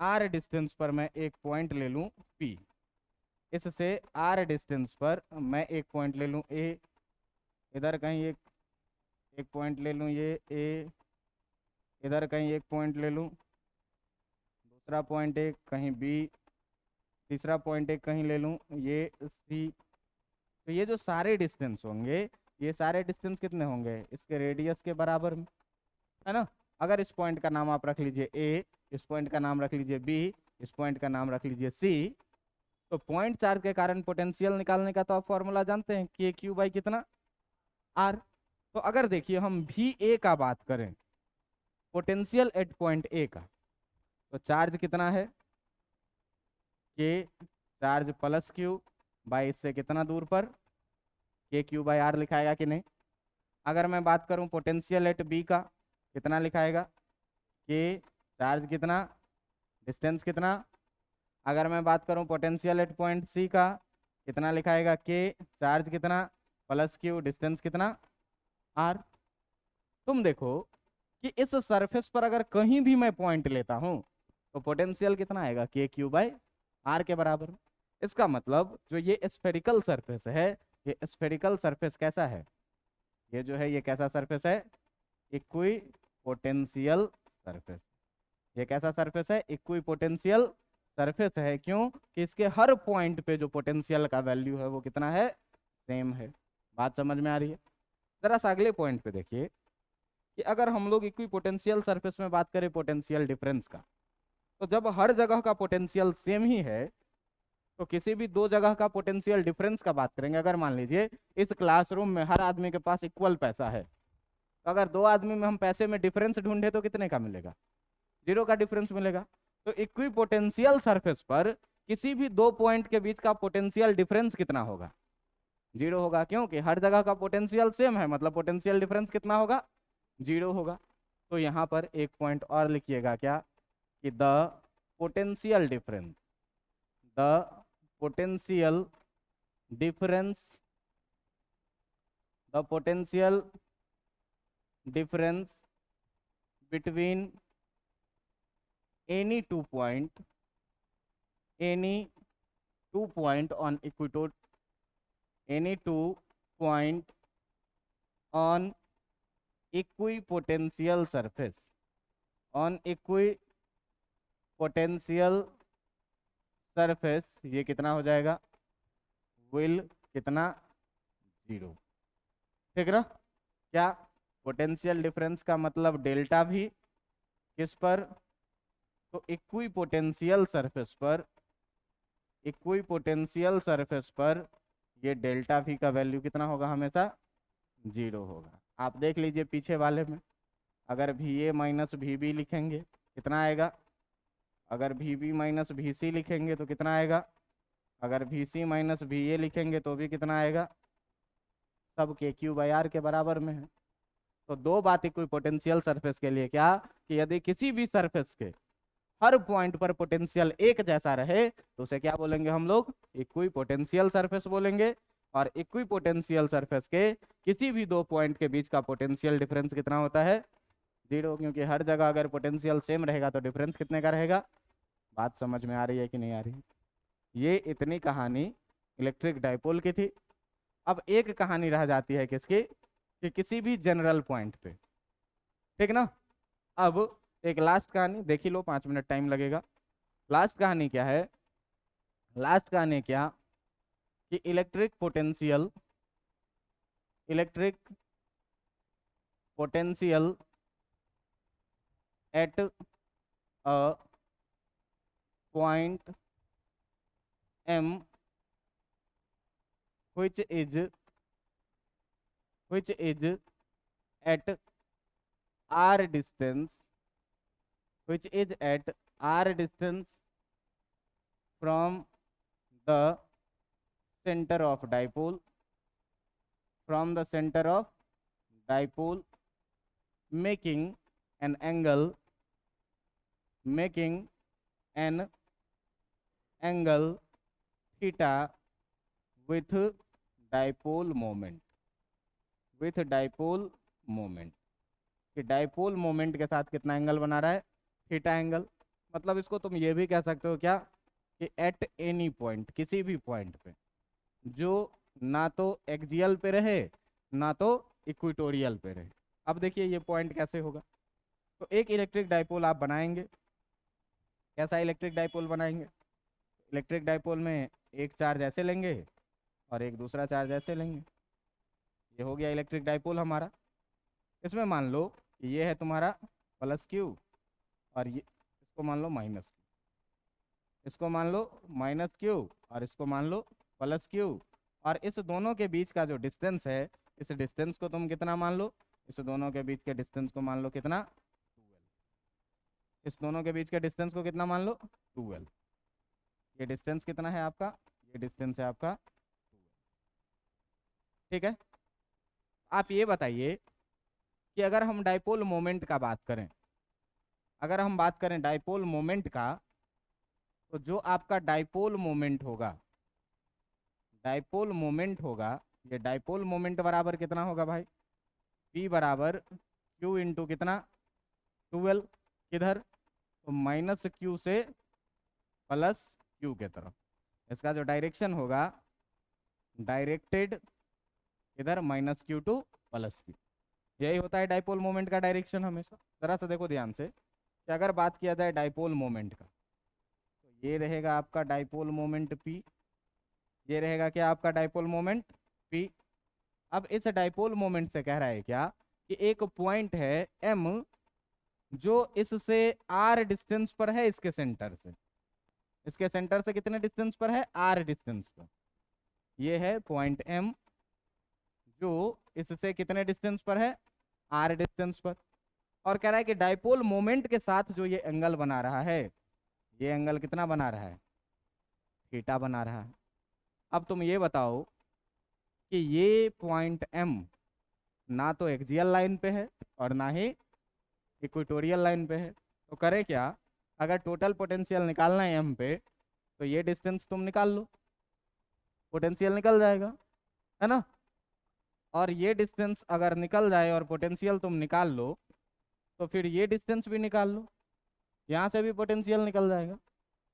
r डिस्टेंस पर मैं एक पॉइंट ले लूं p, इससे r डिस्टेंस पर मैं एक पॉइंट ले लूं a, इधर कहीं एक पॉइंट ले लूं ये a, इधर कहीं एक पॉइंट ले लूं, दूसरा पॉइंट एक कहीं b, तीसरा पॉइंट एक कहीं ले लूं ये c। तो ये जो सारे डिस्टेंस होंगे, ये सारे डिस्टेंस कितने होंगे, इसके रेडियस के बराबर में, है ना। अगर इस पॉइंट का नाम आप रख लीजिए a, इस पॉइंट का नाम रख लीजिए b, इस पॉइंट का नाम रख लीजिए c, तो पॉइंट चार्ज के कारण पोटेंशियल निकालने का तो आप फॉर्मूला जानते हैं, KQ बाई कितना, R। तो अगर देखिए हम VA का बात करें, पोटेंशियल एट पॉइंट A का, तो चार्ज कितना है, K चार्ज +q बाई इससे कितना दूर पर, KQ बाई R लिखाएगा कि नहीं। अगर मैं बात करूं पोटेंशियल एट B का, कितना लिखाएगा, K चार्ज कितना, डिस्टेंस कितना। अगर मैं बात करूं पोटेंशियल एट पॉइंट C का, कितना लिखाएगा, K चार्ज कितना, +q डिस्टेंस कितना, R। तुम देखो कि इस सरफेस पर अगर कहीं भी मैं पॉइंट लेता हूं तो पोटेंशियल कितना आएगा, KQ बाई R के बराबर। इसका मतलब जो ये स्फेरिकल सरफेस है, ये स्फेरिकल सरफेस कैसा है, ये जो है ये कैसा सरफेस है, इक्वी पोटेंशियल सरफेस। ये कैसा सरफेस है, इक्वी पोटेंशियल सरफेस है, क्यों कि इसके हर पॉइंट पे जो पोटेंशियल का वैल्यू है वो कितना है, सेम है। बात समझ में आ रही है। जरा सा अगले पॉइंट पे देखिए कि अगर हम लोग इक्विपोटेंशियल सरफेस में बात करें पोटेंशियल डिफरेंस का, तो जब हर जगह का पोटेंशियल सेम ही है तो किसी भी दो जगह का पोटेंशियल डिफरेंस का बात करेंगे। अगर मान लीजिए इस क्लासरूम में हर आदमी के पास इक्वल पैसा है, तो अगर दो आदमी में हम पैसे में डिफरेंस ढूंढे तो कितने का मिलेगा? 0 का डिफरेंस मिलेगा। तो इक्विपोटेंशियल सरफेस पर किसी भी दो पॉइंट के बीच का पोटेंशियल डिफरेंस कितना होगा? 0 होगा, क्योंकि हर जगह का पोटेंशियल सेम है, मतलब पोटेंशियल डिफरेंस कितना होगा? 0 होगा। तो यहाँ पर एक पॉइंट और लिखिएगा क्या, कि the potential difference, the potential difference, the potential difference between any two point, any two point on any two point on equipotential surface, on equipotential surface, ये कितना हो जाएगा? विल कितना? 0। ठीक ना? क्या पोटेंशियल डिफरेंस का मतलब डेल्टा भी किस पर? तो इक्विपोटेंशियल सरफेस पर, इक्विपोटेंशियल सरफेस पर ये डेल्टा भी का वैल्यू कितना होगा? हमेशा 0 होगा। आप देख लीजिए पीछे वाले में, अगर V A minus V B लिखेंगे कितना आएगा? अगर V B minus V C लिखेंगे तो कितना आएगा? अगर V C minus V A लिखेंगे तो भी कितना आएगा? सब के क्यू बाई आर के बराबर में है। तो दो बात इक्विपोटेंशियल सरफेस के लिए क्या, कि यदि किसी भी सरफेस के हर पॉइंट पर पोटेंशियल एक जैसा रहे तो उसे क्या बोलेंगे हम लोग? इक्विपोटेंशियल सरफेस बोलेंगे। और इक्विपोटेंशियल सरफेस के किसी भी दो पॉइंट के बीच का पोटेंशियल डिफरेंस कितना होता है? 0, क्योंकि हर जगह अगर पोटेंशियल सेम रहेगा तो डिफरेंस कितने का रहेगा? बात समझ में आ रही है कि नहीं आ रही? ये इतनी कहानी इलेक्ट्रिक डाइपोल की थी। अब एक कहानी रह जाती है किसकी, कि किसी भी जनरल पॉइंट पे, ठीक ना? अब एक लास्ट कहानी देख ही लो, 5 मिनट टाइम लगेगा। लास्ट कहानी क्या है? लास्ट कहानी क्या, कि electric potential at a point m which is at r distance, which is at r distance from the center of dipole, from the center of dipole, making an angle, making an angle theta with dipole moment, with dipole moment, कि dipole moment के साथ कितना angle बना रहा है? Theta angle. मतलब इसको तुम ये भी कह सकते हो क्या, कि एट एनी पॉइंट, किसी भी पॉइंट पे जो ना तो एक्सियल पे रहे ना तो इक्विटोरियल पे रहे। अब देखिए ये पॉइंट कैसे होगा। तो एक इलेक्ट्रिक डाइपोल आप बनाएंगे। कैसा इलेक्ट्रिक डाइपोल बनाएंगे? इलेक्ट्रिक डाइपोल में एक चार्ज ऐसे लेंगे और एक दूसरा चार्ज ऐसे लेंगे। ये हो गया इलेक्ट्रिक डाइपोल हमारा। इसमें मान लो कि ये है तुम्हारा प्लस क्यू और ये इसको मान लो माइनस क्यू, इसको मान लो माइनस क्यू और इसको मान लो प्लस क्यू। और इस दोनों के बीच का जो डिस्टेंस है, इस डिस्टेंस को तुम कितना मान लो? इस दोनों के बीच के डिस्टेंस को मान लो कितना? 12। इस दोनों के बीच के डिस्टेंस को कितना मान लो? 12। ये डिस्टेंस कितना है आपका? ये डिस्टेंस है आपका 12। ठीक है। आप ये बताइए कि अगर हम डाइपोल मोमेंट का बात करें, अगर हम बात करें डाइपोल मोमेंट का, तो जो आपका डाइपोल मोमेंट होगा, डाइपोल मोमेंट होगा, ये डाइपोल मोमेंट बराबर कितना होगा भाई? P बराबर Q इंटू कितना? 12। किधर? तो माइनस क्यू से प्लस क्यू के तरफ। इसका जो डायरेक्शन होगा, डायरेक्टेड इधर minus Q two plus Q. यही होता है डाइपोल मोमेंट का डायरेक्शन हमेशा। जरा सा देखो ध्यान से कि अगर बात किया जाए डाइपोल मोमेंट का, तो ये रहेगा आपका डाइपोल मोमेंट P, ये रहेगा क्या आपका डाइपोल मोमेंट P। अब इस डाइपोल मोमेंट से कह रहा है क्या कि एक पॉइंट है m जो इससे r डिस्टेंस पर है इसके सेंटर से। इसके सेंटर से कितने डिस्टेंस पर है? r डिस्टेंस पर। ये है पॉइंट m जो इससे कितने डिस्टेंस पर है? r डिस्टेंस पर। और कह रहा है कि डाइपोल मोमेंट के साथ जो ये एंगल बना रहा है, ये एंगल कितना बना रहा है? थीटा बना रहा है। अब तुम ये बताओ कि ये पॉइंट m ना तो एक्सियल लाइन पे है और ना ही इक्वेटोरियल लाइन पे है, तो करे क्या? अगर टोटल पोटेंशियल निकालना है m पे, तो ये डिस्टेंस तुम निकाल लो, पोटेंशियल निकल जाएगा, है ना। और ये डिस्टेंस अगर निकल जाए और पोटेंशियल तुम निकाल लो, तो फिर ये डिस्टेंस भी निकाल लो, यहाँ से भी पोटेंशियल निकल जाएगा,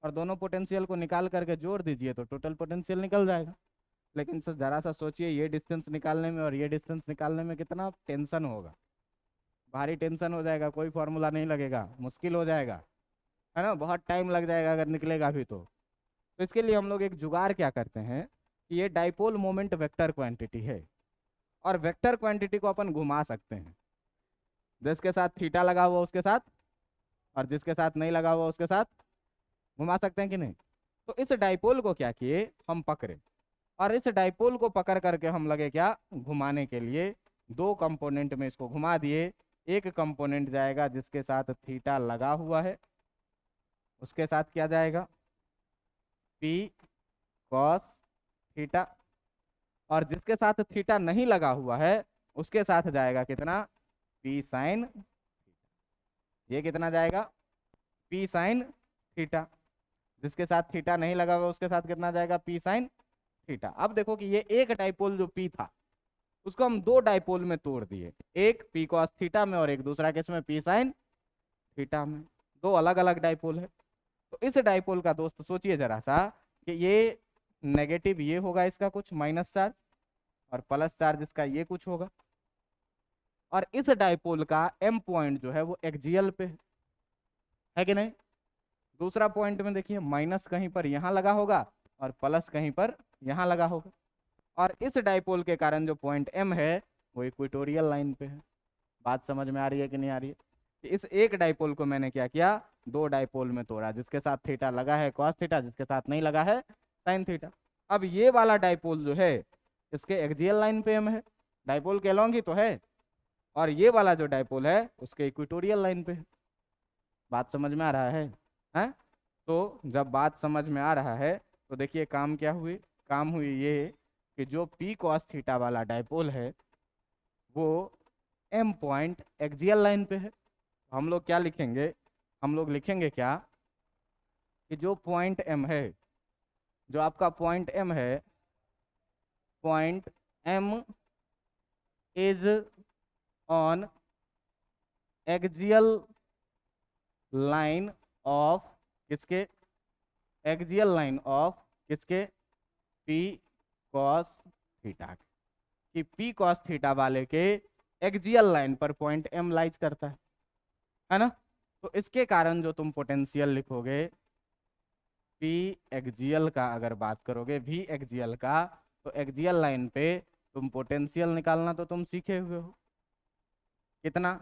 और दोनों पोटेंशियल को निकाल करके जोड़ दीजिए तो टोटल पोटेंशियल निकल जाएगा। लेकिन सर जरा सा सोचिए, ये डिस्टेंस निकालने में और ये डिस्टेंस निकालने में कितना टेंशन होगा, भारी टेंशन हो जाएगा, कोई फॉर्मूला नहीं लगेगा, मुश्किल हो जाएगा, है ना, बहुत टाइम लग जाएगा अगर निकलेगा भी तो इसके लिए हम लोग एक जुगाड़ क्या करते हैं कि ये डाइपोल मोमेंट वेक्टर क्वांटिटी है, और वेक्टर क्वांटिटी को अपन घुमा सकते हैं, जिसके साथ थीटा लगा हुआ उसके साथ, और जिसके साथ नहीं लगा हुआ उसके साथ घुमा सकते हैं कि नहीं। तो इस डाइपोल को क्या किए, हम पकड़े, और इस डाइपोल को पकड़ करके हम लगे क्या, घुमाने के लिए दो कंपोनेंट में इसको घुमा दिए। एक कंपोनेंट जाएगा जिसके साथ थीटा लगा हुआ है, उसके साथ क्या जाएगा, p cos थीटा, और जिसके साथ थीटा नहीं लगा हुआ है उसके साथ जाएगा कितना, p sin। ये कितना जाएगा, p sin थीटा। जिसके साथ थीटा नहीं लगा हुआ उसके साथ कितना जाएगा, p sin थीटा। अब देखो कि ये एक डाइपोल जो p था उसको हम दो डाइपोल में तोड़ दिए, एक p cos थीटा में और एक दूसरा किसमें, p sin थीटा में। दो अलग अलग डाइपोल है। तो इस डाइपोल का दोस्त सोचिए जरा सा कि ये नेगेटिव ये होगा इसका कुछ माइनस चार्ज, और प्लस चार्ज इसका ये कुछ होगा, और इस डाइपोल का m पॉइंट जो है वो एक्सियल पे है कि नहीं। दूसरा पॉइंट में देखिए माइनस कहीं पर यहाँ लगा होगा और प्लस कहीं पर यहाँ लगा होगा, और इस डाइपोल के कारण जो पॉइंट m है वो इक्वेटोरियल लाइन पे है। बात समझ में आ रही है कि नहीं आ रही है? इस एक डाइपोल को मैंने क्या किया, दो डाइपोल में तोड़ा, जिसके साथ थीटा लगा है कॉस थीटा, जिसके साथ नहीं लगा है साइन थीटा। अब ये वाला डाइपोल जो है इसके एक्सियल लाइन पे m है, डाइपोल के अलॉन्ग ही तो है, और ये वाला जो डाइपोल है उसके इक्वेटोरियल लाइन पे है। बात समझ में आ रहा है? हैं? तो जब बात समझ में आ रहा है तो देखिए काम क्या हुई, काम हुई ये कि जो p cos थीटा वाला डाइपोल है वो m पॉइंट एक्सियल लाइन पे है। हम लोग क्या लिखेंगे, हम लोग लिखेंगे क्या कि जो पॉइंट m है, जो आपका पॉइंट m है, point m is on axial line of किसके, एक्सियल लाइन ऑफ किसके, p cos थीटा, कि p cos थीटा वाले के एक्सियल लाइन पर पॉइंट m लाइज करता है ना। तो इसके कारण जो तुम पोटेंशियल लिखोगे p एक्सियल का, अगर बात करोगे v एक्सियल का, तो एक्सियल लाइन पे तुम पोटेंशियल निकालना तो तुम सीखे हुए हो, कितना,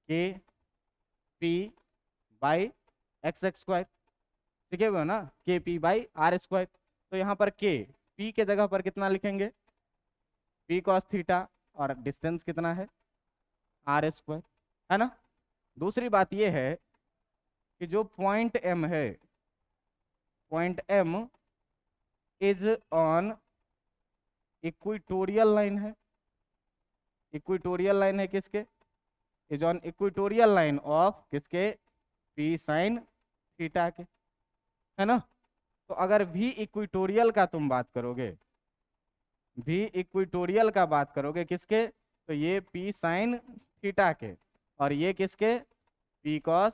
k p by x x square, सीखे हुए हो ना, के पी बाई आर स्क्वायर। तो यहाँ पर k p के जगह पर कितना लिखेंगे, p cos थीटा, और डिस्टेंस कितना है, आर स्क्वायर, है ना। दूसरी बात ये है कि जो पॉइंट m है, point m is on equatorial line है, इक्वेटोरियल लाइन है किसके, is on equatorial line of किसके, p sin थीटा के, है ना। तो अगर v इक्वेटोरियल का तुम बात करोगे, v इक्वेटोरियल का बात करोगे किसके, तो ये p sin थीटा के, और ये किसके, p cos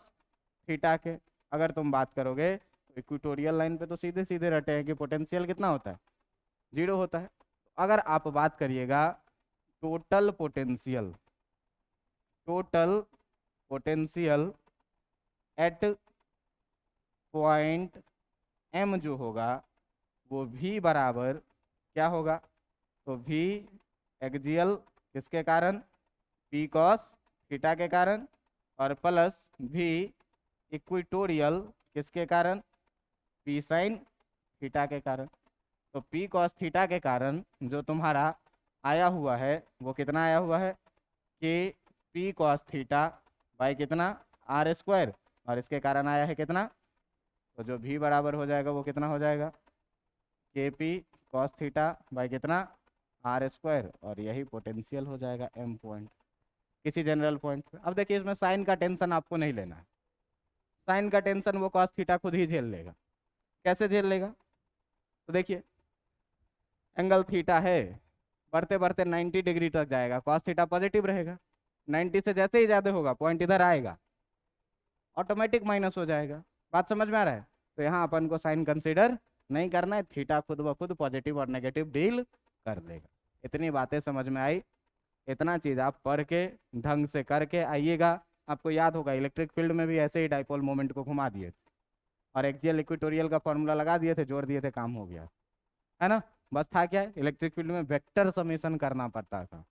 थीटा के। अगर तुम बात करोगे तो इक्वेटोरियल लाइन पे तो सीधे सीधे रटे हैं कि पोटेंशियल कितना होता है, 0 होता है। अगर आप बात करिएगा total potential, total potential at point m जो होगा वो v बराबर क्या होगा, तो v एक्सियल किसके कारण, पी कॉस थीटा के कारण, और प्लस भी इक्वेटोरियल किसके कारण, पी साइन थीटा के कारण। तो पी कॉस थीटा के कारण जो तुम्हारा आया हुआ है वो कितना आया हुआ है कि पी कॉस थीटा बाई कितना, आर स्क्वायर, और इसके कारण आया है कितना, तो जो भी बराबर हो जाएगा वो कितना हो जाएगा, के पी कॉस थीटा बाई कितना, आर स्क्वायर, और यही पोटेंशियल हो जाएगा एम पॉइंट किसी जनरल पॉइंट पे। अब देखिए इसमें साइन का टेंशन आपको नहीं लेना है, साइन का टेंशन वो कॉस थीटा खुद ही झेल लेगा। कैसे झेल लेगा, तो देखिए एंगल थीटा है, बढ़ते बढ़ते 90 डिग्री तक जाएगा, कॉस थीटा पॉजिटिव रहेगा, 90 से जैसे ही ज़्यादा होगा पॉइंट इधर आएगा, ऑटोमेटिक माइनस हो जाएगा। बात समझ में आ रहा है। तो यहाँ अपन को साइन कंसीडर नहीं करना है, थीटा खुद ब खुद पॉजिटिव और नेगेटिव डील कर देगा। इतनी बातें समझ में आई, इतना चीज़ आप पढ़ के ढंग से करके आइएगा। आपको याद होगा इलेक्ट्रिक फील्ड में भी ऐसे ही डाइपोल मोमेंट को घुमा दिए थे और एक्सियल इक्वेटोरियल का फॉर्मूला लगा दिए थे, जोड़ दिए थे, काम हो गया, है ना। बस था क्या, इलेक्ट्रिक फील्ड में वेक्टर समेशन करना पड़ता था,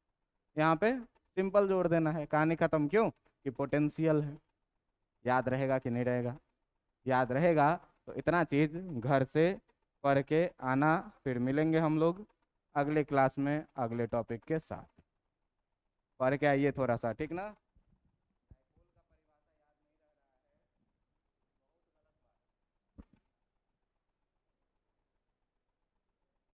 यहाँ पे सिंपल जोड़ देना है, कहानी खत्म। क्यों कि पोटेंशियल है। याद रहेगा कि नहीं रहेगा, याद रहेगा तो इतना चीज़ घर से पढ़ के आना। फिर मिलेंगे हम लोग अगले क्लास में अगले टॉपिक के साथ। पढ़ के आइए थोड़ा सा, ठीक ना।